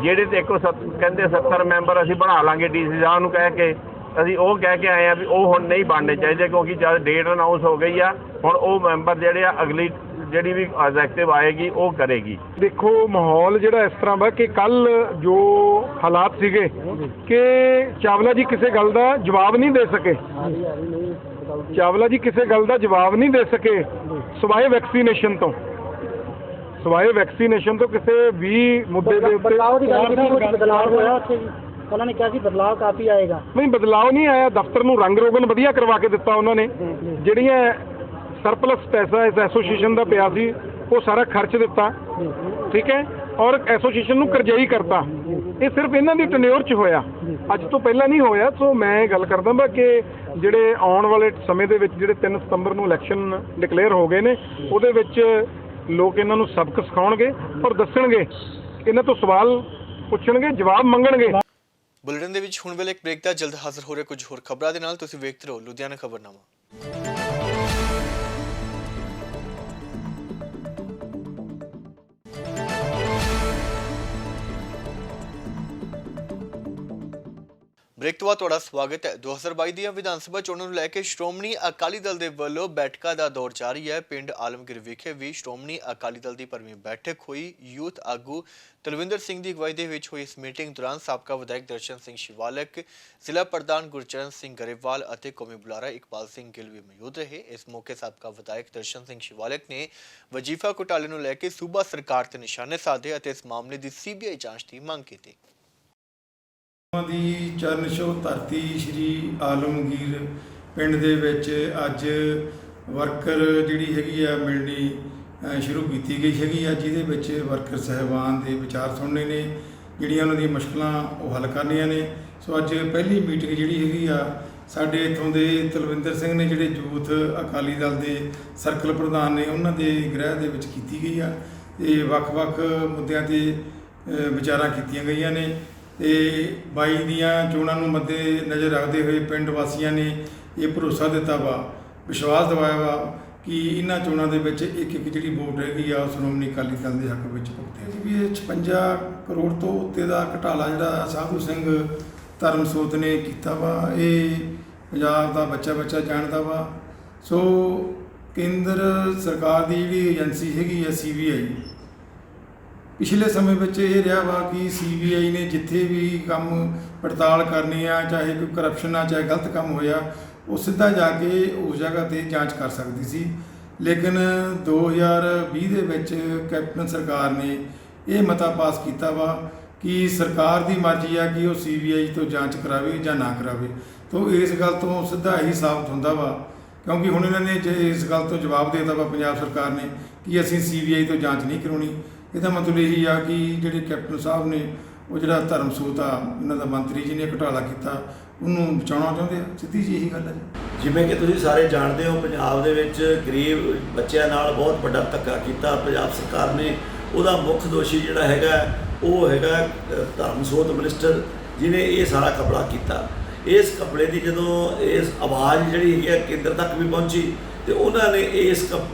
ਜਿਹੜੇ ਤੇ ਕਹਿੰਦੇ 70 ਮੈਂਬਰ ਅਸੀਂ ਬਣਾ ਲਾਂਗੇ, ਡੀਸੀ ਸਾਹਿਬ ਨੂੰ ਕਹਿ ਕੇ ਅਸੀਂ ਉਹ ਕਹਿ ਕੇ ਆਏ ਆ ਵੀ ਉਹ ਹੁਣ ਨਹੀਂ ਬਣਨੇ ਚਾਹੀਦੇ, ਕਿਉਂਕਿ ਜਦ ਡੇਟ ਅਨਾਊਂਸ ਹੋ ਗਈ ਆ, ਹੁਣ ਉਹ ਮੈਂਬਰ ਜਿਹੜੇ ਆ ਅਗਲੀ ਜਿਹੜੀ ਵੀ ਐਗਜ਼ੈਕਟਿਵ ਆਏਗੀ ਉਹ ਕਰੇਗੀ। ਦੇਖੋ ਮਾਹੌਲ ਜਿਹੜਾ ਇਸ ਤਰ੍ਹਾਂ ਵਾ ਕਿ ਕੱਲ ਜੋ ਹਾਲਾਤ ਸੀਗੇ ਕਿ ਚਾਵਲਾ ਜੀ ਕਿਸੇ ਗੱਲ ਦਾ ਜਵਾਬ ਨਹੀਂ ਦੇ ਸਕੇ, ਚਾਵਲਾ ਜੀ ਕਿਸੇ ਗੱਲ ਦਾ ਜਵਾਬ ਨਹੀਂ ਦੇ ਸਕੇ ਸਿਵਾਏ ਵੈਕਸੀਨੇਸ਼ਨ ਤੋਂ, ਸਿਵਾਏ ਵੈਕਸੀਨੇਸ਼ਨ ਤੋਂ ਕਿਸੇ ਵੀ ਮੁੱਦੇ ਦੇ ਉੱਤੇ ਬਦਲਾਅ ਹੋਇਆ ਉੱਥੇ ਜੀ। ਉਹਨਾਂ ਨੇ ਕਿਹਾ ਸੀ ਬਦਲਾਅ ਕਾਫੀ ਆਏਗਾ। ਨਹੀਂ, ਬਦਲਾਅ ਨਹੀਂ ਆਇਆ। ਦਫ਼ਤਰ ਨੂੰ ਰੰਗ ਰੋਗਨ ਵਧੀਆ ਕਰਵਾ ਕੇ ਦਿੱਤਾ ਉਹਨਾਂ ਨੇ। ਜਿਹੜੀਆਂ ਸਰਪਲਸ ਪੈਸਾ ਇਸ ਐਸੋਸੀਏਸ਼ਨ ਦਾ ਪਿਆ ਸੀ ਉਹ ਸਾਰਾ ਖਰਚ ਦਿੱਤਾ, ਠੀਕ ਹੈ, ਔਰ ਐਸੋਸੀਏਸ਼ਨ ਨੂੰ ਕਰਜ਼ਾਈ ਕਰਤਾ। ਇਹ ਸਿਰਫ ਇਹਨਾਂ ਦੀ ਟੈਨਿਓਰ 'ਚ ਹੋਇਆ, ਅੱਜ ਤੋਂ ਪਹਿਲਾਂ ਨਹੀਂ ਹੋਇਆ। ਸੋ ਮੈਂ ਗੱਲ ਕਰਦਾ ਵਾ ਕਿ ਜਿਹੜੇ ਆਉਣ ਵਾਲੇ ਸਮੇਂ ਦੇ ਵਿੱਚ ਜਿਹੜੇ 3 ਸਤੰਬਰ ਨੂੰ ਇਲੈਕਸ਼ਨ ਡਿਕਲੇਅਰ ਹੋ ਗਏ ਨੇ, ਉਹਦੇ ਵਿੱਚ ਲੋਕ ਇਹਨਾਂ ਨੂੰ ਸਬਕ ਸਿਖਾਉਣਗੇ ਔਰ ਦੱਸਣਗੇ, ਇਹਨਾਂ ਤੋਂ ਸਵਾਲ ਪੁੱਛਣਗੇ, ਜਵਾਬ ਮੰਗਣਗੇ। ਬੁਲੇਟਿਨ ਦੇ ਵਿੱਚ ਹੁਣ ਵੇਲੇ ਇੱਕ ਬ੍ਰੇਕ ਦਾ, ਜਲਦ ਹਾਜ਼ਰ ਹੋ ਰਹੇ ਕੁਝ ਹੋਰ ਖਬਰਾਂ ਦੇ ਨਾਲ। ਤੁਸੀਂ ਵੇਖਦੇ ਰਹੋ ਲੁਧਿਆਣਾ ਖਬਰਨਾਮਾ। ਬ੍ਰੇਕ ਤੋਂ ਬਾਅਦ ਤੁਹਾਡਾ ਸਵਾਗਤ ਹੈ। 2022 ਦੀਆਂ ਵਿਧਾਨ ਸਭਾ ਚੋਣਾਂ ਨੂੰ ਲੈ ਕੇ ਸ਼੍ਰੋਮਣੀ ਅਕਾਲੀ ਦਲ ਦੇ ਵੱਲੋਂ ਬੈਠਕਾਂ ਦਾ ਦੌਰ ਜਾਰੀ ਹੈ। ਪਿੰਡ ਆਲਮਗੀਰ ਵਿਖੇ ਵੀ ਸ਼੍ਰੋਮਣੀ ਅਕਾਲੀ ਦਲ ਦੀ ਭਰਵੀਂ ਬੈਠਕ ਹੋਈ। ਯੂਥ ਆਗੂ ਤਲਵਿੰਦਰ ਸਿੰਘ ਦੀ ਅਗਵਾਈ ਦੇ ਵਿੱਚ ਹੋਈ ਇਸ ਮੀਟਿੰਗ ਦੌਰਾਨ ਸਾਬਕਾ ਵਿਧਾਇਕ ਦਰਸ਼ਨ ਸਿੰਘ ਸ਼ਿਵਾਲਕ, ਜ਼ਿਲ੍ਹਾ ਪ੍ਰਧਾਨ ਗੁਰਚਰਨ ਸਿੰਘ ਗਰੇਵਾਲ ਅਤੇ ਕੌਮੀ ਬੁਲਾਰਾ ਇਕਬਾਲ ਸਿੰਘ ਗਿੱਲ ਵੀ ਮੌਜੂਦ ਰਹੇ। ਇਸ ਮੌਕੇ ਸਾਬਕਾ ਵਿਧਾਇਕ ਦਰਸ਼ਨ ਸਿੰਘ ਸ਼ਿਵਾਲਕ ਨੇ ਵਜੀਫਾ ਘੁਟਾਲੇ ਨੂੰ ਲੈ ਕੇ ਸੂਬਾ ਸਰਕਾਰ ਤੇ ਨਿਸ਼ਾਨੇ ਸਾਧੇ ਅਤੇ ਇਸ ਮਾਮਲੇ ਦੀ CBI ਜਾਂਚ ਦੀ ਮੰਗ ਕੀਤੀ। ਦੀ ਚਰਨ ਛੋਹ ਧਰਤੀ ਸ਼੍ਰੀ ਆਲਮਗੀਰ ਪਿੰਡ ਦੇ ਵਿੱਚ ਅੱਜ ਵਰਕਰ ਜਿਹੜੀ ਹੈਗੀ ਆ ਮਿਲਣੀ ਸ਼ੁਰੂ ਕੀਤੀ ਗਈ ਹੈਗੀ ਆ, ਜਿਹਦੇ ਵਿੱਚ ਵਰਕਰ ਸਹਿਬਾਨ ਦੇ ਵਿਚਾਰ ਸੁਣਨੇ ਨੇ, ਜਿਹੜੀਆਂ ਉਹਨਾਂ ਦੀਆਂ ਮੁਸ਼ਕਲਾਂ ਉਹ ਹੱਲ ਕਰਨੀਆਂ ਨੇ। ਸੋ ਅੱਜ ਪਹਿਲੀ ਮੀਟਿੰਗ ਜਿਹੜੀ ਹੈਗੀ ਆ ਸਾਡੇ ਇੱਥੋਂ ਦੇ ਤਲਵਿੰਦਰ ਸਿੰਘ ਨੇ, ਜਿਹੜੇ ਯੂਥ ਅਕਾਲੀ ਦਲ ਦੇ ਸਰਕਲ ਪ੍ਰਧਾਨ ਨੇ, ਉਹਨਾਂ ਦੇ ਗ੍ਰਹਿ ਦੇ ਵਿੱਚ ਕੀਤੀ ਗਈ ਆ। ਤੇ ਵੱਖ-ਵੱਖ ਮੁੱਦਿਆਂ 'ਤੇ ਵਿਚਾਰਾਂ ਕੀਤੀਆਂ ਗਈਆਂ ਨੇ ਤੇ 22 ਦੀਆਂ ਚੋਣਾਂ ਨੂੰ ਮੱਦੇ ਨਜ਼ਰ ਰੱਖਦੇ ਹੋਏ ਪਿੰਡ ਵਾਸੀਆਂ ਨੇ ਇਹ ਭਰੋਸਾ ਦਿੱਤਾ ਵਾ, ਵਿਸ਼ਵਾਸ ਦਿਵਾਇਆ ਵਾ ਕਿ ਇਹਨਾਂ ਚੋਣਾਂ ਦੇ ਵਿੱਚ ਇੱਕ ਜਿਹੜੀ ਵੋਟ ਹੈਗੀ ਆ ਸ਼੍ਰੋਮਣੀ ਅਕਾਲੀ ਦਲ ਦੇ ਹੱਕ ਵਿੱਚ ਭੁਗਤੇਗੀ। ਵੀ ਇਹ 56 ਕਰੋੜ ਤੋਂ ਉੱਤੇ ਦਾ ਘਟਾਲਾ ਜਿਹੜਾ ਸਾਧੂ ਸਿੰਘ ਧਰਮਸੋਤ ਨੇ ਕੀਤਾ ਵਾ, ਇਹ ਪੰਜਾਬ ਦਾ ਬੱਚਾ ਜਾਣਦਾ ਵਾ। ਸੋ ਕੇਂਦਰ ਸਰਕਾਰ ਦੀ ਜਿਹੜੀ ਏਜੰਸੀ ਹੈਗੀ ਆ CBI, ਪਿਛਲੇ ਸਮੇਂ ਵਿੱਚ ਇਹ ਰਿਹਾ ਵਾ ਕਿ CBI ਨੇ ਜਿੱਥੇ ਵੀ ਕੰਮ ਪੜਤਾਲ ਕਰਨੀ ਆ, ਚਾਹੇ ਕੋਈ ਕਰਪਸ਼ਨ ਆ, ਚਾਹੇ ਗਲਤ ਕੰਮ ਹੋਇਆ, ਉਹ ਸਿੱਧਾ ਜਾ ਕੇ ਉਸ ਜਗ੍ਹਾ 'ਤੇ ਜਾਂਚ ਕਰ ਸਕਦੀ ਸੀ। ਲੇਕਿਨ 2020 ਦੇ ਵਿੱਚ ਕੈਪਟਨ ਸਰਕਾਰ ਨੇ ਇਹ ਮਤਾ ਪਾਸ ਕੀਤਾ ਵਾ ਕਿ ਸਰਕਾਰ ਦੀ ਮਰਜ਼ੀ ਆ ਕਿ ਉਹ CBI ਤੋਂ ਜਾਂਚ ਕਰਾਵੇ ਜਾਂ ਨਾ ਕਰਾਵੇ। ਤਾਂ ਇਸ ਗੱਲ ਤੋਂ ਸਿੱਧਾ ਇਹੀ ਸਾਬਤ ਹੁੰਦਾ ਵਾ, ਕਿਉਂਕਿ ਹੁਣ ਇਹਨਾਂ ਨੇ ਜੇ ਇਸ ਗੱਲ ਤੋਂ ਜਵਾਬ ਦੇ ਦਿੱਤਾ ਵਾ ਪੰਜਾਬ ਸਰਕਾਰ ਨੇ ਕਿ ਅਸੀਂ CBI ਤੋਂ ਜਾਂਚ ਨਹੀਂ ਕਰਾਉਣੀ। ਇਹਦਾ ਮਤਲਬ ਇਹੀ ਆ ਕਿ ਜਿਹੜੇ ਕੈਪਟਨ ਸਾਹਿਬ ਨੇ ਉਹ ਜਿਹੜਾ ਧਰਮਸੋਤ ਆ ਇਹਨਾਂ ਦਾ ਮੰਤਰੀ ਜਿਹਨੇ ਘੁਟਾਲਾ ਕੀਤਾ ਉਹਨੂੰ ਬਚਾਉਣਾ ਚਾਹੁੰਦੇ ਆ। ਸਿੱਧੀ ਜਿਹੀ ਇਹੀ ਗੱਲ ਹੈ ਜੀ। ਜਿਵੇਂ ਕਿ ਤੁਸੀਂ ਸਾਰੇ ਜਾਣਦੇ ਹੋ, ਪੰਜਾਬ ਦੇ ਵਿੱਚ ਗਰੀਬ ਬੱਚਿਆਂ ਨਾਲ ਬਹੁਤ ਵੱਡਾ ਧੱਕਾ ਕੀਤਾ ਪੰਜਾਬ ਸਰਕਾਰ ਨੇ। ਉਹਦਾ ਮੁੱਖ ਦੋਸ਼ੀ ਜਿਹੜਾ ਹੈਗਾ ਉਹ ਹੈਗਾ ਧਰਮਸੋਤ ਮਿਨਿਸਟਰ, ਜਿਹਨੇ ਇਹ ਸਾਰਾ ਘਪਲਾ ਕੀਤਾ। ਇਸ ਘਪਲੇ ਦੀ ਜਦੋਂ ਇਸ ਆਵਾਜ਼ ਜਿਹੜੀ ਹੈਗੀ ਆ ਕੇਂਦਰ ਤੱਕ ਵੀ ਪਹੁੰਚੀ ਤੇ ਉਹਨਾਂ ਨੇ ਇਸ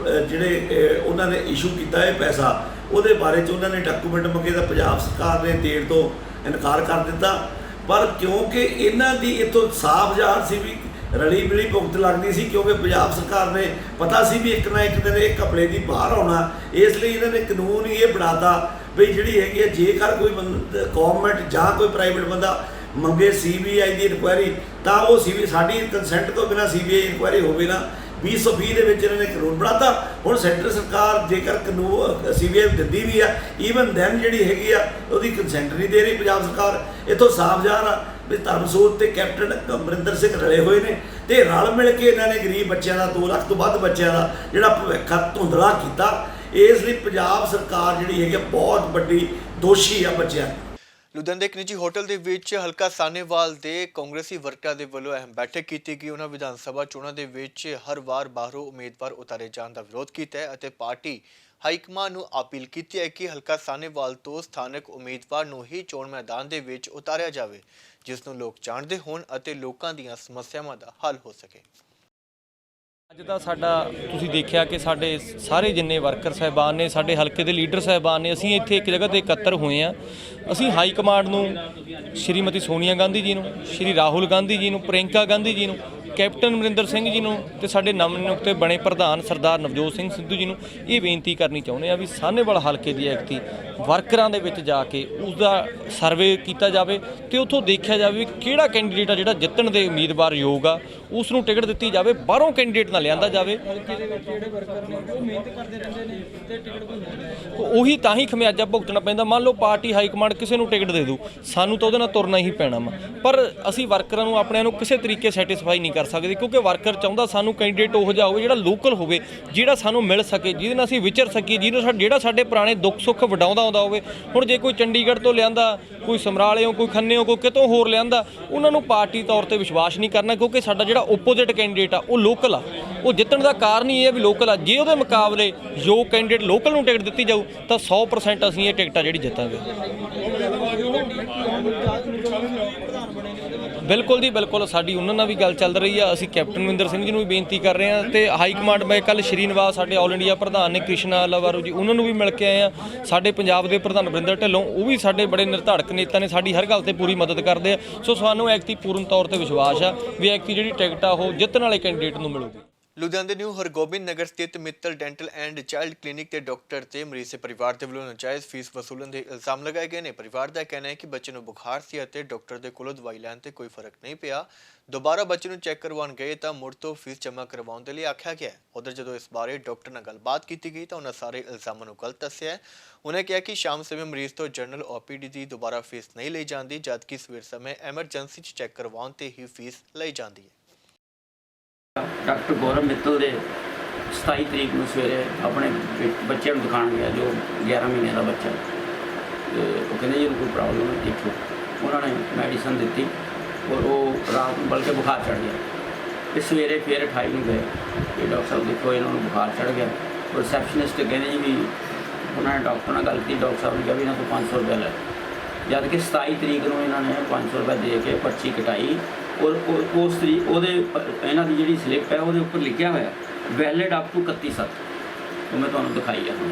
ਜਿਹੜੇ ਉਹਨਾਂ ਨੇ ਇਸ਼ੂ ਕੀਤਾ ਇਹ ਪੈਸਾ, ਉਹਦੇ ਬਾਰੇ 'ਚ ਉਹਨਾਂ ਨੇ ਡਾਕੂਮੈਂਟ ਮੰਗੇ ਤਾਂ ਪੰਜਾਬ ਸਰਕਾਰ ਨੇ ਦੇਣ ਤੋਂ ਇਨਕਾਰ ਕਰ ਦਿੱਤਾ। ਪਰ ਕਿਉਂਕਿ ਇਹਨਾਂ ਦੀ ਇੱਥੋਂ ਸਾਫ਼ ਜ਼ਾਹਰ ਸੀ ਵੀ ਰਲੀ ਮਿਲੀ ਭੁਗਤ ਲੱਗਦੀ ਸੀ, ਕਿਉਂਕਿ ਪੰਜਾਬ ਸਰਕਾਰ ਨੇ ਪਤਾ ਸੀ ਵੀ ਇੱਕ ਨਾ ਇੱਕ ਦਿਨ ਇਹ ਘਪਲੇ ਦੀ ਬਾਹਰ ਆਉਣਾ, ਇਸ ਲਈ ਇਹਨਾਂ ਨੇ ਕਾਨੂੰਨ ਹੀ ਇਹ ਬਣਾਤਾ ਵੀ ਜਿਹੜੀ ਹੈਗੀ ਹੈ ਜੇਕਰ ਕੋਈ ਗੌਰਮੈਂਟ ਜਾਂ ਕੋਈ ਪ੍ਰਾਈਵੇਟ ਬੰਦਾ ਮੰਗੇ CBI ਦੀ ਇਨਕੁਆਇਰੀ ਤਾਂ ਉਹ ਸਾਡੀ ਕੰਸੈਂਟ ਤੋਂ ਬਿਨਾਂ CBI ਇਨਕੁਆਇਰੀ ਹੋਵੇ ਨਾ। 2020 ਦੇ ਵਿੱਚ ਇਹਨਾਂ ਨੇ ਕਾਨੂੰਨ ਬਣਾਤਾ। ਹੁਣ ਸੈਂਟਰ ਸਰਕਾਰ ਜੇਕਰ ਕਾਨੂੰਨ CBI ਦਿੰਦੀ ਵੀ ਆ, ਈਵਨ ਦੈਨ ਜਿਹੜੀ ਹੈਗੀ ਆ ਉਹਦੀ ਕੰਸੈਂਟ ਨਹੀਂ ਦੇ ਰਹੀ ਪੰਜਾਬ ਸਰਕਾਰ। ਇੱਥੋਂ ਸਾਫ਼ ਜ਼ਾਹਰ ਆ ਵੀ ਧਰਮਸੋਤ ਤੇ ਕੈਪਟਨ ਅਮਰਿੰਦਰ ਸਿੰਘ ਰਲੇ ਹੋਏ ਨੇ ਤੇ ਰਲ ਮਿਲ ਕੇ ਇਹਨਾਂ ਨੇ ਗਰੀਬ ਬੱਚਿਆਂ ਦਾ 2 ਲੱਖ ਤੋਂ ਵੱਧ ਬੱਚਿਆਂ ਦਾ ਜਿਹੜਾ ਭਵਿੱਖ ਧੁੰਦਲਾ ਕੀਤਾ। ਇਸ ਲਈ ਪੰਜਾਬ ਸਰਕਾਰ ਜਿਹੜੀ ਹੈਗੀ ਬਹੁਤ ਵੱਡੀ ਦੋਸ਼ੀ ਆ ਬੱਚਿਆਂ ਦੀ। ਲੁਧਿਆਣਾ ਦੇ ਇੱਕ ਨਿੱਜੀ ਹੋਟਲ ਦੇ ਵਿੱਚ ਹਲਕਾ ਸਾਹਨੇਵਾਲ ਦੇ ਕਾਂਗਰਸੀ ਵਰਕਰਾਂ ਦੇ ਵੱਲੋਂ ਅਹਿਮ ਬੈਠਕ ਕੀਤੀ ਗਈ। ਉਹਨਾਂ ਵਿਧਾਨ ਸਭਾ ਚੋਣਾਂ ਦੇ ਵਿੱਚ ਹਰ ਵਾਰ ਬਾਹਰੋਂ ਉਮੀਦਵਾਰ ਉਤਾਰੇ ਜਾਣ ਦਾ ਵਿਰੋਧ ਕੀਤਾ ਹੈ ਅਤੇ ਪਾਰਟੀ ਹਾਈਕਮਾਨ ਨੂੰ ਅਪੀਲ ਕੀਤੀ ਹੈ ਕਿ ਹਲਕਾ ਸਾਹਨੇਵਾਲ ਤੋਂ ਸਥਾਨਕ ਉਮੀਦਵਾਰ ਨੂੰ ਹੀ ਚੋਣ ਮੈਦਾਨ ਦੇ ਵਿੱਚ ਉਤਾਰਿਆ ਜਾਵੇ, ਜਿਸ ਨੂੰ ਲੋਕ ਜਾਣਦੇ ਹੋਣ ਅਤੇ ਲੋਕਾਂ ਦੀਆਂ ਸਮੱਸਿਆਵਾਂ ਦਾ ਹੱਲ ਹੋ ਸਕੇ। ਅੱਜ ਦਾ ਸਾਡਾ ਤੁਸੀਂ ਦੇਖਿਆ ਕਿ ਸਾਡੇ ਸਾਰੇ ਜਿੰਨੇ ਵਰਕਰ ਸਾਹਿਬਾਨ ਨੇ, ਸਾਡੇ ਹਲਕੇ ਦੇ ਲੀਡਰ ਸਾਹਿਬਾਨ ਨੇ, ਅਸੀਂ ਇੱਥੇ ਇੱਕ ਜਗ੍ਹਾ ਤੇ ਇਕੱਤਰ ਹੋਏ ਹਾਂ। ਅਸੀਂ ਹਾਈ ਕਮਾਂਡ ਨੂੰ, ਸ਼੍ਰੀਮਤੀ ਸੋਨੀਆ ਗਾਂਧੀ ਜੀ ਨੂੰ, ਸ਼੍ਰੀ ਰਾਹੁਲ ਗਾਂਧੀ ਜੀ ਨੂੰ, ਪ੍ਰਿੰਕਾ ਗਾਂਧੀ ਜੀ ਨੂੰ, ਕੈਪਟਨ ਅਮਰਿੰਦਰ ਸਿੰਘ ਜੀ ਨੂੰ ਤੇ ਸਾਡੇ ਨਵ ਨਿਯੁਕਤ ਬਣੇ ਪ੍ਰਧਾਨ ਸਰਦਾਰ ਨਵਜੋਤ ਸਿੰਘ ਸਿੱਧੂ ਜੀ ਨੂੰ ਇਹ ਬੇਨਤੀ ਕਰਨੀ ਚਾਹੁੰਦੇ ਆ ਵੀ ਸਾਹਨੇਵਾਲ ਹਲਕੇ ਦੀ ਐਕਟੀ ਵਰਕਰਾਂ ਦੇ ਵਿੱਚ ਜਾ ਕੇ ਉਸ ਦਾ ਸਰਵੇ ਕੀਤਾ ਜਾਵੇ ਤੇ ਉੱਥੋਂ ਦੇਖਿਆ ਜਾਵੇ ਵੀ ਕਿਹੜਾ ਕੈਂਡੀਡੇਟ ਆ ਜਿਹੜਾ ਜਿੱਤਣ ਦੇ ਉਮੀਦਵਾਰ ਯੋਗ ਆ, ਉਸ ਨੂੰ ਟਿਕਟ ਦਿੱਤੀ ਜਾਵੇ, ਬਾਹਰੋਂ ਕੈਂਡੀਡੇਟ ਨਾ ਲਿਆਂਦਾ ਜਾਵੇ। ਉਹੀ ਤਾਂ ਹੀ ਖਮਿਆਜਾ ਭੁਗਤਣਾ ਪੈਂਦਾ। ਮੰਨ ਲਓ ਪਾਰਟੀ ਹਾਈ ਕਮਾਂਡ ਕਿਸੇ ਨੂੰ ਟਿਕਟ ਦੇ ਦੂ, ਸਾਨੂੰ ਤਾਂ ਉਹਦੇ ਨਾਲ ਤੁਰਨਾ ਹੀ ਪੈਣਾ ਵਾ, ਪਰ ਅਸੀਂ ਵਰਕਰਾਂ ਨੂੰ ਆਪਣਿਆਂ ਨੂੰ ਕਿਸੇ ਤਰੀਕੇ ਸੈਟੀਸਫਾਈ ਨਹੀਂ ਕਰ ਸਕਦੇ, ਕਿਉਂਕਿ ਵਰਕਰ ਚਾਹੁੰਦਾ ਸਾਨੂੰ ਕੈਂਡੀਡੇਟ ਉਹ ਜਿਹਾ ਹੋਵੇ ਜਿਹੜਾ ਲੋਕਲ ਹੋਵੇ, ਜਿਹੜਾ ਸਾਨੂੰ ਮਿਲ ਸਕੇ, ਜਿਹਦੇ ਨਾਲ ਅਸੀਂ ਵਿਚਰ ਸਕੀਏ, ਜਿਹੜਾ ਸਾਡੇ ਪੁਰਾਣੇ ਦੁੱਖ ਸੁੱਖ ਵਡਾਉਂਦਾ ਆਉਂਦਾ ਹੋਵੇ। ਹੁਣ ਜੇ ਕੋਈ ਚੰਡੀਗੜ੍ਹ ਤੋਂ ਲਿਆਂਦਾ, ਕੋਈ ਸਮਰਾਲਿਓਂ, ਕੋਈ ਖੰਨਿਓਂ, ਕੋਈ ਕਿਤੋਂ ਹੋਰ ਲਿਆਂਦਾ, ਉਹਨਾਂ ਨੂੰ ਪਾਰਟੀ ਤੌਰ ਤੇ ਵਿਸ਼ਵਾਸ ਨਹੀਂ ਕਰਨਾ, ਕਿਉਂਕਿ ਸਾਡਾ ਜਿਹੜਾ ਓਪੋਜ਼ਿਟ ਕੈਂਡੀਡੇਟ ਆ ਉਹ ਲੋਕਲ ਆ। ਉਹ ਜਿੱਤਣ ਦਾ ਕਾਰਨ ਹੀ ਇਹ ਹੈ ਵੀ ਲੋਕਲ ਆ। ਜੇ ਉਹਦੇ ਮੁਕਾਬਲੇ ਜੋ ਕੈਂਡੀਡੇਟ ਲੋਕਲ ਨੂੰ ਟਿਕਟ ਦਿੱਤੀ ਜਾਊ ਤਾਂ 100% ਅਸੀਂ ਇਹ ਟਿਕਟ ਆ ਜਿਹੜੀ ਜਿੱਤਾਂਗੇ। ਬਿਲਕੁਲ ਜੀ, ਬਿਲਕੁਲ ਸਾਡੀ ਉਹਨਾਂ ਨਾਲ ਵੀ ਗੱਲ ਚੱਲ ਰਹੀ ਆ। ਅਸੀਂ ਕੈਪਟਨ ਅਮਰਿੰਦਰ ਸਿੰਘ ਜੀ ਨੂੰ ਵੀ ਬੇਨਤੀ ਕਰ ਰਹੇ ਹਾਂ ਤੇ ਹਾਈ ਕਮਾਂਡ ਮੈਂ ਕੱਲ ਸ਼੍ਰੀ ਨਿਵਾਸ ਸਾਡੇ ਆਲ ਇੰਡੀਆ ਪ੍ਰਧਾਨ ਨੇ ਕ੍ਰਿਸ਼ਨਾ ਲਾਵਾਰੂ ਜੀ, ਉਹਨਾਂ ਨੂੰ ਵੀ ਮਿਲ ਕੇ ਆਏ ਆ। ਸਾਡੇ ਪੰਜਾਬ ਦੇ ਪ੍ਰਧਾਨ ਵਰਿੰਦਰ ਢਿੱਲੋਂ, ਉਹ ਵੀ ਸਾਡੇ ਬੜੇ ਨਿਰਧਾੜਕ ਨੇਤਾ ਨੇ, ਸਾਡੀ ਹਰ ਗੱਲ ਤੇ ਪੂਰੀ ਮਦਦ ਕਰਦੇ ਆ। ਸੋ ਸਾਨੂੰ ਐਕਟੀ ਪੂਰਨ ਤੌਰ ਤੇ ਵਿਸ਼ਵਾਸ ਆ ਵੀ ਐਕਟੀ ਜਿਹੜੀ ਟਿਕਟ ਆ ਉਹ ਜਿੱਤਣ ਵਾਲੇ ਕੈਂਡੀਡੇਟ ਨੂੰ ਮਿਲੂਗੀ। ਲੁਧਿਆਣਾ ਦੇ ਨਿਊ ਹਰਗੋਬਿੰਦ ਨਗਰ ਸਥਿਤ Mittal dental and child clinic ਦੇ ਡਾਕਟਰ ਤੇ ਮਰੀਜ਼ ਦੇ ਪਰਿਵਾਰ ਦੇ ਵੱਲੋਂ ਨਾਜਾਇਜ਼ ਫੀਸ ਵਸੂਲਣ ਦੇ ਇਲਜ਼ਾਮ ਲਗਾਏ ਗਏ ਨੇ। ਪਰਿਵਾਰ ਦਾ ਕਹਿਣਾ ਹੈ ਕਿ ਬੱਚੇ ਨੂੰ ਬੁਖਾਰ ਸੀ ਅਤੇ ਡਾਕਟਰ ਦੇ ਕੋਲੋਂ ਦਵਾਈ ਲੈਣ ਤੇ ਕੋਈ ਫਰਕ ਨਹੀਂ ਪਿਆ। ਦੁਬਾਰਾ ਬੱਚੇ ਨੂੰ ਚੈੱਕ ਕਰਵਾਉਣ ਗਏ ਤਾਂ ਮੁੜ ਤੋਂ ਫੀਸ ਜਮ੍ਹਾਂ ਕਰਵਾਉਣ ਦੇ ਲਈ ਆਖਿਆ ਗਿਆ। ਉਧਰ ਜਦੋਂ ਇਸ ਬਾਰੇ ਡਾਕਟਰ ਨਾਲ ਗੱਲਬਾਤ ਕੀਤੀ ਗਈ ਤਾਂ ਉਹਨਾਂ ਸਾਰੇ ਇਲਜ਼ਾਮਾਂ ਨੂੰ ਗਲਤ ਦੱਸਿਆ। ਉਹਨਾਂ ਕਿਹਾ ਕਿ ਸ਼ਾਮ ਸਮੇਂ ਮਰੀਜ਼ ਤੋਂ ਜਨਰਲ OPD ਦੀ ਦੁਬਾਰਾ ਫੀਸ ਨਹੀਂ ਲਈ ਜਾਂਦੀ, ਜਦਕਿ ਸਵੇਰ ਸਮੇਂ ਐਮਰਜੈਂਸੀ 'ਚ ਚੈੱਕ ਕਰਵਾਉਣ ਤੇ ਹੀ ਫੀਸ ਲਈ ਜਾਂਦੀ ਹੈ। ਡਾਕਟਰ ਗੌਰਵ ਮਿੱਤਲ ਦੇ 27 ਤਰੀਕ ਨੂੰ ਸਵੇਰੇ ਆਪਣੇ ਬੱਚੇ ਨੂੰ ਦਿਖਾਉਣ ਗਿਆ, ਜੋ 11 ਮਹੀਨੇ ਦਾ ਬੱਚਾ। ਉਹ ਕਹਿੰਦੇ ਜੀ ਕੋਈ ਪ੍ਰੋਬਲਮ ਹੈ, ਦੇਖੋ। ਉਹਨਾਂ ਨੇ ਮੈਡੀਸਨ ਦਿੱਤੀ ਔਰ ਉਹ ਰਾਤ ਨੂੰ ਬਲਕਿ ਬੁਖਾਰ ਚੜ੍ਹ ਗਿਆ ਤੇ ਸਵੇਰੇ ਫਿਰ 28 ਨੂੰ ਗਏ ਕਿ ਡਾਕਟਰ ਸਾਹਿਬ ਦੇਖੋ ਇਹਨਾਂ ਨੂੰ ਬੁਖਾਰ ਚੜ੍ਹ ਗਿਆ। ਰਿਸੈਪਸ਼ਨਿਸਟ ਕਹਿੰਦੇ ਜੀ ਵੀ ਉਹਨਾਂ ਨੇ ਡਾਕਟਰ ਨਾਲ ਗੱਲ ਕੀਤੀ, ਡਾਕਟਰ ਸਾਹਿਬ ਨੇ ਕਿਹਾ ਵੀ ਇਹਨਾਂ ਤੋਂ 500 ਰੁਪਏ ਲੈ। ਜਦ ਕਿ 27 ਤਰੀਕ ਨੂੰ ਇਹਨਾਂ ਨੇ 500 ਰੁਪਏ ਦੇ ਕੇ ਪਰਚੀ ਕਟਾਈ ਔਰ ਉਸ ਤਰੀਕ ਉਹਦੇ ਇਹਨਾਂ ਦੀ ਜਿਹੜੀ ਸਲਿੱਪ ਹੈ ਉਹਦੇ ਉੱਪਰ ਲਿਖਿਆ ਹੋਇਆ ਵੈਲਿਡ ਅਪ ਟੂ 31/7। ਉਹ ਮੈਂ ਤੁਹਾਨੂੰ ਦਿਖਾਈ ਆ। ਹੁਣ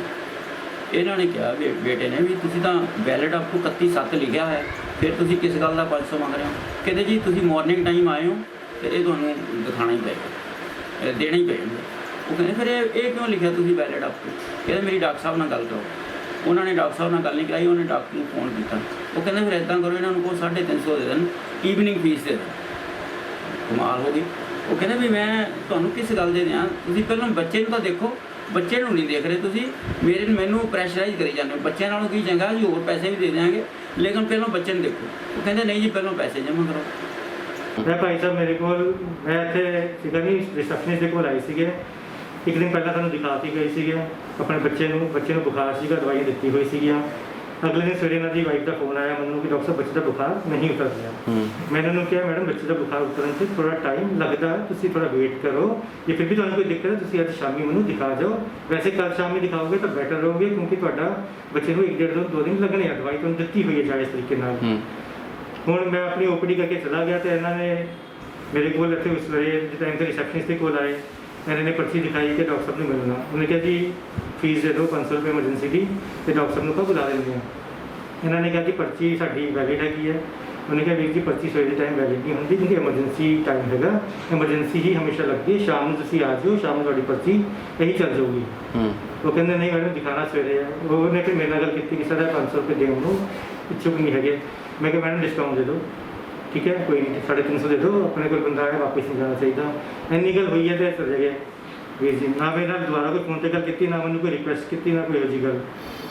ਇਹਨਾਂ ਨੇ ਕਿਹਾ ਵੀ ਬੇਟੇ ਨੇ ਵੀ ਤੁਸੀਂ ਤਾਂ ਵੈਲਿਡ ਅਪ ਟੂ 31/7 ਲਿਖਿਆ ਹੋਇਆ, ਫਿਰ ਤੁਸੀਂ ਕਿਸ ਗੱਲ ਦਾ 500 ਮੰਗ ਰਹੇ ਹੋ? ਕਹਿੰਦੇ ਜੀ ਤੁਸੀਂ ਮਾਰਨਿੰਗ ਟਾਈਮ ਆਏ ਹੋ ਅਤੇ ਇਹ ਤੁਹਾਨੂੰ ਦਿਖਾਉਣਾ ਹੀ ਪਏਗਾ, ਦੇਣਾ ਹੀ ਪਏਗਾ। ਉਹ ਕਹਿੰਦੇ ਫਿਰ ਇਹ ਕਿਉਂ ਲਿਖਿਆ ਤੁਸੀਂ ਵੈਲਿਡ ਅਪ ਟੂ? ਕਹਿੰਦੇ ਮੇਰੀ ਡਾਕਟਰ ਸਾਹਿਬ ਨਾਲ ਗੱਲ ਕਰੋ। ਉਹਨਾਂ ਨੇ ਡਾਕਟਰ ਸਾਹਿਬ ਨਾਲ ਗੱਲ ਨਹੀਂ ਕਰਾਈ, ਉਹਨੇ ਡਾਕਟਰ ਨੂੰ ਫੋਨ ਕੀਤਾ। ਉਹ ਕਹਿੰਦੇ ਫਿਰ ਇੱਦਾਂ ਕਰੋ, ਇਹਨਾਂ ਨੂੰ ਕੋਲ 350 ਦੇ ਦੇਣ, ਈਵਨਿੰਗ ਫੀਸ ਦੇ ਦੇਣ। ਕਮਾਲ ਹੋ ਗਈ। ਉਹ ਕਹਿੰਦੇ ਵੀ ਮੈਂ ਤੁਹਾਨੂੰ ਕਿਸ ਗੱਲ ਦੇ ਦਿਆਂ, ਤੁਸੀਂ ਪਹਿਲਾਂ ਬੱਚੇ ਨੂੰ ਤਾਂ ਦੇਖੋ, ਬੱਚੇ ਨੂੰ ਨਹੀਂ ਦੇਖ ਰਹੇ ਤੁਸੀਂ, ਮੈਨੂੰ ਪ੍ਰੈਸ਼ਰਾਈਜ਼ ਕਰੀ ਜਾਂਦੇ ਹੋ। ਬੱਚਿਆਂ ਨਾਲੋਂ ਕੀ ਚੰਗਾ ਜੀ, ਹੋਰ ਪੈਸੇ ਵੀ ਦੇ ਦਿਆਂਗੇ, ਲੇਕਿਨ ਪਹਿਲਾਂ ਬੱਚੇ ਨੂੰ ਦੇਖੋ। ਉਹ ਕਹਿੰਦੇ ਨਹੀਂ ਜੀ ਪਹਿਲਾਂ ਪੈਸੇ ਜਮ੍ਹਾਂ ਕਰੋ। ਮੈਂ ਭਾਈ ਸਾਹਿਬ ਮੇਰੇ ਕੋਲ ਮੈਂ ਇੱਥੇ ਸੀਗਾ ਕਿ ਰਿਸੈਪਸ਼ਨਿਸਟ ਦੇ ਕੋਲ ਆਈ ਸੀਗੇ ਇੱਕ ਦਿਨ ਪਹਿਲਾਂ ਸਾਨੂੰ ਦਿਖਾਤੀ ਗਈ ਸੀਗੀ ਆਪਣੇ ਬੱਚੇ ਨੂੰ ਬੁਖਾਰ ਸੀਗਾ, ਦਵਾਈ ਦਿੱਤੀ ਹੋਈ ਸੀਗੀਆਂ। ਅਗਲੇ ਦਿਨ ਸਵੇਰੇ ਇਹਨਾਂ ਦੀ ਵਾਈਫ ਦਾ ਫੋਨ ਆਇਆ ਮੈਨੂੰ ਕਿ ਡਾਕਟਰ ਸਾਹਿਬ ਬੱਚੇ ਦਾ ਬੁਖਾਰ ਨਹੀਂ ਉਤਰ ਰਿਹਾ। ਮੈਂ ਇਹਨਾਂ ਨੂੰ ਕਿਹਾ ਮੈਡਮ ਬੱਚੇ ਦਾ ਬੁਖਾਰ ਉਤਰਨ 'ਚ ਥੋੜ੍ਹਾ ਟਾਈਮ ਲੱਗਦਾ, ਤੁਸੀਂ ਥੋੜ੍ਹਾ ਵੇਟ ਕਰੋ, ਜੇ ਫਿਰ ਵੀ ਤੁਹਾਨੂੰ ਕੋਈ ਦਿੱਕਤ ਹੈ ਤੁਸੀਂ ਅੱਜ ਸ਼ਾਮੀ ਮੈਨੂੰ ਦਿਖਾ ਜਾਓ। ਵੈਸੇ ਕੱਲ੍ਹ ਸ਼ਾਮੀ ਦਿਖਾਓਗੇ ਤਾਂ ਬੈਟਰ ਰਹੋਗੇ, ਕਿਉਂਕਿ ਤੁਹਾਡਾ ਬੱਚੇ ਨੂੰ 1-1.5 2 ਦਿਨ ਲੱਗਣੇ ਆ, ਦਵਾਈ ਤੁਹਾਨੂੰ ਦਿੱਤੀ ਹੋਈ ਹੈ ਜਾਇਜ਼ ਤਰੀਕੇ ਨਾਲ। ਹੁਣ ਮੈਂ ਆਪਣੀ OPD ਕਰਕੇ ਚਲਾ ਗਿਆ ਤੇ ਇਹਨਾਂ ਨੇ ਮੇਰੇ ਕੋਲ ਇੱਥੇ ਉਸ ਵੇਲੇ ਜਿਸ ਟਾਈਮ ਤੇ ਰਿਸੈਪਸ਼ਨਿਸਟ ਦੇ ਕੋਲ ਆਏ, ਇਹਨਾਂ ਨੇ ਪਰਚੀ ਦਿਖਾਈ ਕਿ ਡਾਕਟਰ ਸਾਹਿਬ ਨੂੰ ਮਿਲਣਾ। ਉਹਨੇ ਕਿਹਾ ਜੀ ਫੀਸ ਦੇ ਦਿਓ 500 ਰੁਪਏ ਐਮਰਜੈਂਸੀ ਦੀ ਤੇ ਡਾਕਟਰ ਸਾਹਿਬ ਨੂੰ ਕਾ ਬੁਲਾ ਲੈਂਦੇ ਆ। ਇਹਨਾਂ ਨੇ ਕਿਹਾ ਕਿ ਪਰਚੀ ਸਾਡੀ ਵੈਲਿਡ ਹੈਗੀ ਹੈ। ਉਹਨੇ ਕਿਹਾ ਵੀਰ ਜੀ ਪਰਚੀ ਸਵੇਰੇ ਟਾਈਮ ਵੈਲਿਡ ਨਹੀਂ ਹੁੰਦੀ, ਕਿਉਂਕਿ ਐਮਰਜੈਂਸੀ ਟਾਈਮ ਹੈਗਾ, ਐਮਰਜੈਂਸੀ ਹੀ ਹਮੇਸ਼ਾ ਲੱਗਦੀ ਹੈ, ਸ਼ਾਮ ਨੂੰ ਤੁਸੀਂ ਆ ਜਾਓ, ਸ਼ਾਮ ਨੂੰ ਤੁਹਾਡੀ ਪਰਚੀ ਇਹੀ ਚੱਲ ਜਾਊਗੀ। ਉਹ ਕਹਿੰਦੇ ਨਹੀਂ ਮੈਡਮ ਦਿਖਾਣਾ ਸਵੇਰੇ ਹੈ। ਉਹਨੇ ਫਿਰ ਮੇਰੇ ਨਾਲ ਗੱਲ ਕੀਤੀ ਕਿ ਸਰ 500 ਰੁਪਏ ਦੇਣ ਨੂੰ ਇੱਛੁਕ ਨਹੀਂ ਹੈਗੇ। ਮੈਂ ਕਿਹਾ ਮੈਡਮ ਡਿਸਕਾਊਂਟ ਦੇ ਦਿਓ, ਠੀਕ ਹੈ ਕੋਈ ਨਹੀਂ 350 ਦੇ ਦਿਓ, ਆਪਣੇ ਕੋਲ ਬੰਦਾ ਆਇਆ ਵਾਪਸ ਨਹੀਂ ਜਾਣਾ ਚਾਹੀਦਾ। ਇੰਨੀ ਗੱਲ ਹੋਈ ਹੈ ਤੇ ਚਲੇ ਗਏ ਵੀਰ ਜੀ। ਨਾ ਮੇਰੇ ਨਾਲ ਦੁਬਾਰਾ ਕੋਈ ਫੋਨ 'ਤੇ ਗੱਲ ਕੀਤੀ, ਨਾ ਮੈਨੂੰ ਕੋਈ ਰਿਕੁਐਸਟ ਕੀਤੀ, ਨਾ ਕੋਈ ਇਹੋ ਜਿਹੀ ਗੱਲ।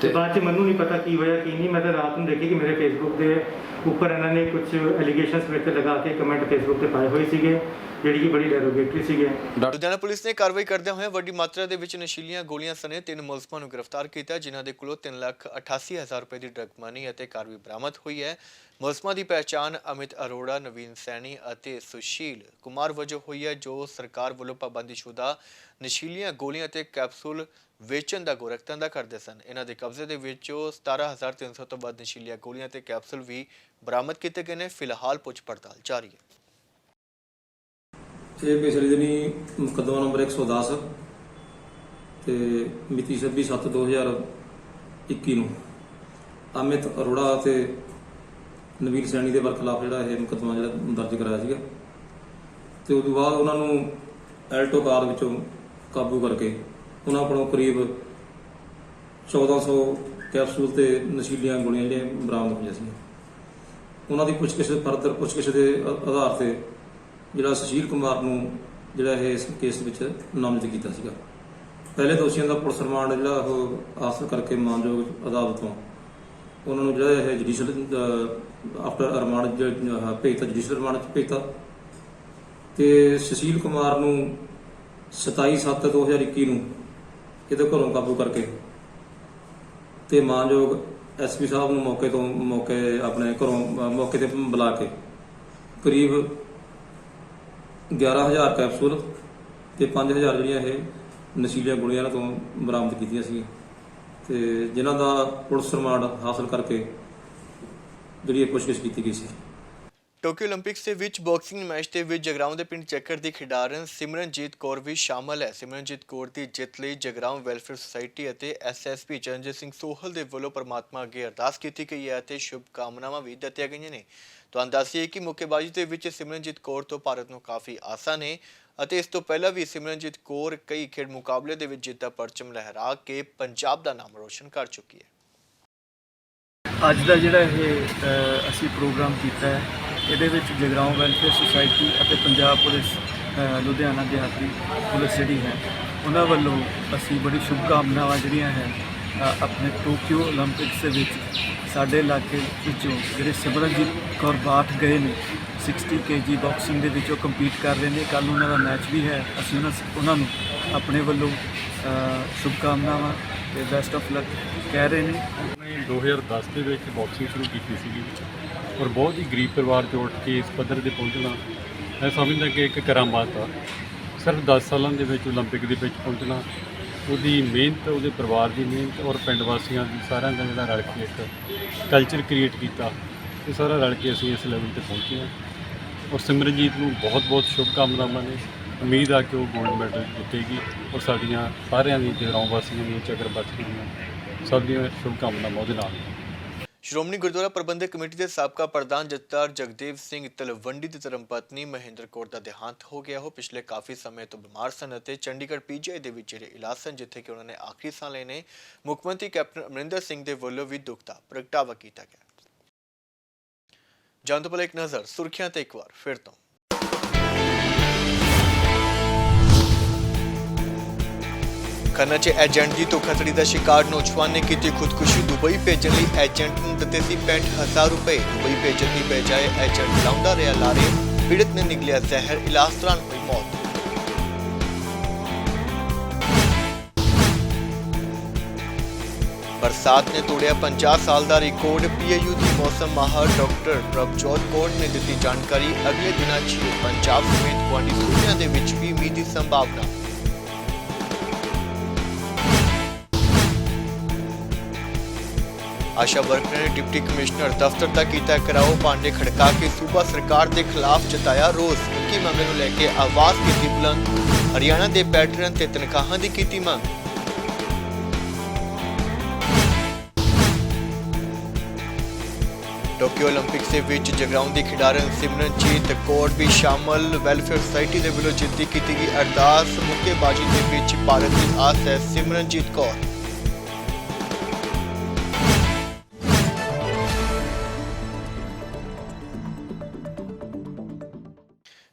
ਤੇ ਬਾਅਦ 'ਚ ਮੈਨੂੰ ਨਹੀਂ ਪਤਾ ਕੀ ਹੋਇਆ ਕੀ ਨਹੀਂ। ਮੈਂ ਤਾਂ ਰਾਤ ਨੂੰ ਦੇਖੀ ਕਿ ਮੇਰੇ ਫੇਸਬੁੱਕ ਦੇ ਉੱਪਰ ਇਹਨਾਂ ਨੇ ਕੁਝ ਐਲੀਗੇਸ਼ਨਸ ਮੇਰੇ 'ਤੇ ਲਗਾ ਕੇ ਕਮੈਂਟ ਫੇਸਬੁੱਕ 'ਤੇ ਪਾਏ ਹੋਏ ਸੀਗੇ, ਜਿਹੜੀ ਕਿ ਬੜੀ ਡੈਰੋਗੇਟਰੀ ਸੀਗੇ। ਲੁਧਿਆਣਾ ਪੁਲਿਸ ਨੇ ਕਾਰਵਾਈ ਕਰਦਿਆਂ ਹੋਇਆਂ ਵੱਡੀ ਮਾਤਰਾ ਦੇ ਵਿੱਚ ਨਸ਼ੀਲੀਆਂ ਗੋਲੀਆਂ ਸਣੇ 3 ਮੁਲਜ਼ਮਾਂ ਨੂੰ ਗ੍ਰਿਫਤਾਰ ਕੀਤਾ, ਜਿਨ੍ਹਾਂ ਦੇ ਕੋਲੋਂ 3,88,000 ਰੁਪਏ ਦੀ ਡਰੱਗ ਮਨੀ ਅਤੇ ਕਾਰ ਵੀ ਬਰਾਮਦ ਹੋਈ ਹੈ। ਮੁਲਜ਼ਮਾਂ ਦੀ ਪਹਿਚਾਣ ਅਮਿਤ ਅਰੋੜਾ, ਨਵੀਨ ਸੈਣੀ ਅਤੇ ਸੁਸ਼ੀਲ ਕੁਮਾਰ ਵਜੋਂ ਹੋਈ ਹੈ, ਜੋ ਸਰਕਾਰ ਵੱਲੋਂ ਪਾਬੰਦੀਸ਼ੁਦਾ ਨਸ਼ੀਲੀਆਂ ਗੋਲੀਆਂ ਅਤੇ ਕੈਪਸੂਲ ਵੇਚਣ ਦਾ ਗੋਰਖ ਧੰਦਾ ਕਰਦੇ ਸਨ। ਇਹਨਾਂ ਦੇ ਕਬਜ਼ੇ ਦੇ ਵਿੱਚੋਂ 17,300 ਤੋਂ ਵੱਧ ਨਸ਼ੀਲੀਆਂ ਗੋਲੀਆਂ ਤੇ ਕੈਪਸੂਲ ਵੀ ਬਰਾਮਦ ਕੀਤੇ ਗਏ ਨੇ। ਫਿਲਹਾਲ ਪੁੱਛ ਪੜਤਾਲ ਜਾਰੀ ਹੈ। ਇਹ ਪਿਛਲੇ ਦਿਨੀ ਮੁਕੱਦਮਾ ਨੰਬਰ 110 ਤੇ ਮਿਤੀ 26/7/2021 ਨੂੰ ਅਮਿਤ ਅਰੋੜਾ ਤੇ ਨਵੀਨ ਸੈਣੀ ਦੇ ਖਿਲਾਫ ਜਿਹੜਾ ਇਹ ਮੁਕੱਦਮਾ ਦਰਜ ਕਰਾਇਆ ਸੀਗਾ ਤੇ ਉਸ ਤੋਂ ਬਾਅਦ ਉਹਨਾਂ ਨੂੰ ਐਲਟੋ ਕਾਰ ਵਿੱਚੋਂ ਕਾਬੂ ਕਰਕੇ ਉਹਨਾਂ ਕੋਲੋਂ ਕਰੀਬ 1400 ਕੈਪਸੂਲ ਤੇ ਨਸ਼ੀਲੀਆਂ ਗੋਲੀਆਂ ਜਿਹੜੀਆਂ ਬਰਾਮਦ ਹੋਈਆਂ ਸੀ। ਉਹਨਾਂ ਦੀ ਫਰਦਰ ਪੁੱਛਗਿੱਛ ਦੇ ਆਧਾਰ ਤੇ ਜਿਹੜਾ ਸੁਸ਼ੀਲ ਕੁਮਾਰ ਨੂੰ ਜਿਹੜਾ ਇਹ ਇਸ ਕੇਸ ਵਿੱਚ ਨਾਮਜ਼ਦ ਕੀਤਾ ਸੀਗਾ। ਪਹਿਲੇ ਦੋਸ਼ੀਆਂ ਦਾ ਪੁਲਿਸ ਰਿਮਾਂਡ ਜਿਹੜਾ ਉਹ ਹਾਸਲ ਕਰਕੇ ਮਾਨਯੋਗ ਅਦਾਲਤ ਤੋਂ ਉਹਨਾਂ ਨੂੰ ਜਿਹੜਾ ਇਹ ਜੁਡੀਸ਼ੀਅਲ ਆਫਟਰ ਰਿਮਾਂਡ ਭੇਜਤਾ, ਜੁਡੀਸ਼ੀਅਲ ਰਿਮਾਂਡ 'ਚ ਭੇਜਤਾ ਤੇ ਸੁਸ਼ੀਲ ਕੁਮਾਰ ਨੂੰ 27/7/2021 ਨੂੰ ਇਹਦੇ ਘਰੋਂ ਕਾਬੂ ਕਰਕੇ ਤੇ ਮਾਨਯੋਗ SP ਸਾਹਿਬ ਨੂੰ ਮੌਕੇ ਆਪਣੇ ਘਰੋਂ ਮੌਕੇ ਤੇ ਬੁਲਾ ਕੇ ਕਰੀਬ 11,000 ਕੈਪਸੂਲ ਤੇ 5,000 ਜਿਹੜੀਆਂ ਇਹ ਨਸ਼ੀਲੀਆਂ ਗੋਲੀਆਂ ਇਹਨਾਂ ਤੋਂ ਬਰਾਮਦ ਕੀਤੀਆਂ ਸੀ ਤੇ ਜਿਨ੍ਹਾਂ ਦਾ ਪੁਲਿਸ ਰਿਮਾਂਡ ਹਾਸਲ ਕਰਕੇ ਜਿਹੜੀ ਪੁੱਛਗਿੱਛ ਕੀਤੀ ਗਈ ਸੀ। ਟੋਕੀਓ ਓਲੰਪਿਕਸ ਦੇ ਵਿੱਚ ਬਾਕਸਿੰਗ ਮੈਚ ਦੇ ਵਿੱਚ ਜਗਰਾਉਂ ਦੇ ਪਿੰਡ ਚੱਕਰ ਦੀ ਖਿਡਾਰਨ ਸਿਮਰਨਜੀਤ ਕੌਰ ਵੀ ਸ਼ਾਮਲ ਹੈ। ਸਿਮਰਨਜੀਤ ਕੌਰ ਦੀ ਜਿੱਤ ਲਈ ਜਗਰਾਉਂ ਵੈਲਫੇਅਰ ਸੁਸਾਇਟੀ ਅਤੇ SSP ਚਰਨਜੀਤ ਸਿੰਘ ਸੋਹਲ ਦੇ ਵੱਲੋਂ ਪਰਮਾਤਮਾ ਅੱਗੇ ਅਰਦਾਸ ਕੀਤੀ ਗਈ ਹੈ ਅਤੇ ਸ਼ੁਭ ਕਾਮਨਾਵਾਂ ਵੀ ਦਿੱਤੀਆਂ ਗਈਆਂ ਨੇ। ਤੁਹਾਨੂੰ ਦੱਸੀਏ ਕਿ ਮੁੱਕੇਬਾਜ਼ੀ ਦੇ ਵਿੱਚ ਸਿਮਰਨਜੀਤ ਕੌਰ ਤੋਂ ਭਾਰਤ ਨੂੰ ਕਾਫੀ ਆਸਾਂ ਨੇ ਅਤੇ ਇਸ ਤੋਂ ਪਹਿਲਾਂ ਵੀ ਸਿਮਰਨਜੀਤ ਕੌਰ ਕਈ ਖੇਡ ਮੁਕਾਬਲੇ ਦੇ ਵਿੱਚ ਜਿੱਤ ਦਾ ਪਰਚਮ ਲਹਿਰਾ ਕੇ ਪੰਜਾਬ ਦਾ ਨਾਮ ਰੋਸ਼ਨ ਕਰ ਚੁੱਕੀ ਹੈ। ਅੱਜ ਦਾ ਜਿਹੜਾ ਇਹ ਅਸੀਂ ਪ੍ਰੋਗਰਾਮ ਕੀਤਾ ਹੈ, ਇਹਦੇ ਵਿੱਚ ਜਗਰਾਉਂ ਵੈਲਫੇਅਰ ਸੁਸਾਇਟੀ ਅਤੇ ਪੰਜਾਬ ਪੁਲਿਸ ਲੁਧਿਆਣਾ ਦਿਹਾਤੀ ਪੁਲਿਸ ਜਿਹੜੀ ਹੈ ਉਹਨਾਂ ਵੱਲੋਂ ਅਸੀਂ ਬੜੀ ਸ਼ੁਭ ਕਾਮਨਾਵਾਂ ਜਿਹੜੀਆਂ ਹੈ ਆਪਣੇ ਟੋਕੀਓ ਓਲੰਪਿਕਸ ਦੇ ਵਿੱਚ ਸਾਡੇ ਇਲਾਕੇ ਵਿੱਚੋਂ ਜਿਹੜੇ ਸਿਮਰਨਜੀਤ ਕੌਰ ਬਾਠ ਗਏ ਨੇ 60 kg ਬਾਕਸਿੰਗ ਦੇ ਵਿੱਚ ਉਹ ਕੰਪੀਟ ਕਰ ਰਹੇ ਨੇ। ਕੱਲ੍ਹ ਉਹਨਾਂ ਦਾ ਮੈਚ ਵੀ ਹੈ। ਅਸੀਂ ਉਹਨਾਂ ਨੂੰ ਆਪਣੇ ਵੱਲੋਂ ਸ਼ੁਭ ਕਾਮਨਾਵਾਂ ਤੇ ਬੈਸਟ ਆਫ ਲੱਕ ਕਹਿ ਰਹੇ ਨੇ। 2010 ਦੇ ਵਿੱਚ ਬਾਕਸਿੰਗ ਸ਼ੁਰੂ ਕੀਤੀ ਸੀਗੀ ਔਰ ਬਹੁਤ ਹੀ ਗਰੀਬ ਪਰਿਵਾਰ ਚੋਂ ਉੱਠ ਕੇ ਇਸ ਪੱਧਰ ਤੇ ਪਹੁੰਚਣਾ ਮੈਂ ਸਮਝਦਾ ਕਿ ਇੱਕ ਕਰਾਮਾਤ ਆ। ਸਿਰਫ 10 ਸਾਲਾਂ ਦੇ ਵਿੱਚ ਓਲੰਪਿਕ ਦੇ ਵਿੱਚ ਪਹੁੰਚਣਾ, ਉਹਦੀ ਮਿਹਨਤ, ਉਹਦੇ ਪਰਿਵਾਰ ਦੀ ਮਿਹਨਤ ਔਰ ਪਿੰਡ ਵਾਸੀਆਂ ਦੀ ਸਾਰਿਆਂ ਦਾ ਜਿਹੜਾ ਰਲ ਕੇ ਇੱਕ ਕਲਚਰ ਕ੍ਰੀਏਟ ਕੀਤਾ, ਇਹ ਸਾਰਾ ਰਲ ਕੇ ਅਸੀਂ ਇਸ ਲੈਵਲ ਤੇ ਪਹੁੰਚੇ ਹਾਂ। ਔਰ ਸਿਮਰਨਜੀਤ ਨੂੰ ਬਹੁਤ ਬਹੁਤ ਸ਼ੁਭ ਕਾਮਨਾਵਾਂ ਨੇ। ਉਮੀਦ ਆ ਕਿ ਉਹ ਗੋਲਡ ਮੈਡਲ ਜਿੱਤੇਗੀ ਔਰ ਸਾਡੀਆਂ ਸਾਰਿਆਂ ਦੀ ਜਗਰਾਉਂ ਵਾਸੀਆਂ ਦੀਆਂ ਚੱਕਰ ਵਾਸੀਆਂ ਦੀਆਂ ਸਭ ਦੀਆਂ ਸ਼ੁਭ ਕਾਮਨਾਵਾਂ ਉਹਦੇ ਨਾਲ। ਸ਼੍ਰੋਮਣੀ ਗੁਰਦੁਆਰਾ ਪ੍ਰਬੰਧਕ ਕਮੇਟੀ ਦੇ ਸਾਬਕਾ ਪ੍ਰਧਾਨ ਜਥੇਦਾਰ ਜਗਦੇਵ ਸਿੰਘ ਤਲਵੰਡੀ ਦੀ ਧਰਮਪਤਨੀ ਮਹਿੰਦਰ ਕੌਰ ਦਾ ਦੇਹਾਂਤ ਹੋ ਗਿਆ। ਉਹ ਪਿਛਲੇ ਕਾਫੀ ਸਮੇਂ ਤੋਂ ਬਿਮਾਰ ਸਨ ਅਤੇ ਚੰਡੀਗੜ੍ਹ PGI ਦੇ ਵਿੱਚ ਜਿਹੜੇ ਇਲਾਜ ਸਨ, ਜਿੱਥੇ ਕਿ ਉਹਨਾਂ ਨੇ ਆਖਰੀ ਸਾਹ ਲਏ ਨੇ। ਮੁੱਖ ਮੰਤਰੀ ਕੈਪਟਨ ਅਮਰਿੰਦਰ ਸਿੰਘ ਦੇ ਵੱਲੋਂ ਵੀ ਦੁੱਖ ਦਾ ਪ੍ਰਗਟਾਵਾ ਕੀਤਾ ਗਿਆ। ਜਾਣ ਤੋਂ ਪਹਿਲਾਂ ਇੱਕ ਨਜ਼ਰ ਸੁਰਖੀਆਂ ਤੇ ਇੱਕ ਵਾਰ ਫਿਰ ਤੋਂ। ਖੰਨਾ 'ਚ ਏਜੰਟ ਦੀ ਧੋਖਾਧੜੀ ਦਾ ਸ਼ਿਕਾਰ ਨੌਜਵਾਨ ਨੇ ਕੀਤੀ ਖੁਦਕੁਸ਼ੀ। ਦੁਬਈ ਭੇਜਣ ਲਈ ਏਜੰਟ ਨੂੰ ਦਿੱਤੇ ਸੀ 65,000 ਰੁਪਏ। ਦੁਬਈ ਭੇਜਣ ਦੀ ਬਜਾਏ ਏਜੰਟ ਲਾਉਂਦਾ ਰਿਹਾ ਲਾਰੇ। ਪੀੜਤ ਨੇ ਨਿਕਲਿਆ ਜ਼ਹਿਰ, ਇਲਾਜ ਦੌਰਾਨ ਹੋਈ ਮੌਤ। बरसात ने तोड़िया 50 साल का रिकॉर्ड। PIU की मौसम माहर डॉक्टर प्रभजोत कौर ने दी जानकारी। अगले दिनों च पंजाब समेत गुआढ़ी सूबਿਆਂ ਦੇ ਵਿੱਚ भी ਮੀਂਹ ਦੀ संभावना। आशा वर्कर ने डिप्टी कमिश्नर दफ्तर का किया कराओ पांडे खड़का के सूबा सरकार के खिलाफ जताया रोस। उनकी मंग नूं लैके आवाज की बुलंद। हरियाणा के पैटर्न ते तनखाहां की कीती मंग। टोक्यो ओलंपिक्स के विच जगराउं की खिडारन सिमरनजीत कौर भी शामिल। वैलफेयर सोसाइटी के वलों जिद्दी की गई अरदास। मुक्केबाजी के विच भारत की आस है सिमरनजीत कौर।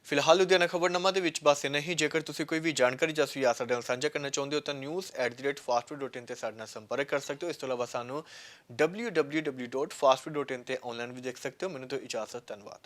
फिलहाल लुधियाना खबरनामा के विच बस इन्ना ही। जेकर तुसीं कोई भी जानकारी ਜਾਂ ਸੁਝਾਅ ਸਾਡੇ ਨਾਲ ਸਾਂਝਾ ਕਰਨਾ ਚਾਹੁੰਦੇ ਹੋ ਤਾਂ news@fastfood.in ਤੇ ਸਾਡੇ ਨਾਲ ਸੰਪਰਕ ਕਰ ਸਕਦੇ ਹੋ। ਇਸ ਤੋਂ ਇਲਾਵਾ ਸਾਨੂੰ www.fastfood.in ਤੇ ਆਨਲਾਈਨ ਵੀ ਦੇਖ ਸਕਦੇ ਹੋ। ਮੈਨੂੰ ਤੋਂ ਇਜਾਜ਼ਤ, ਧੰਨਵਾਦ।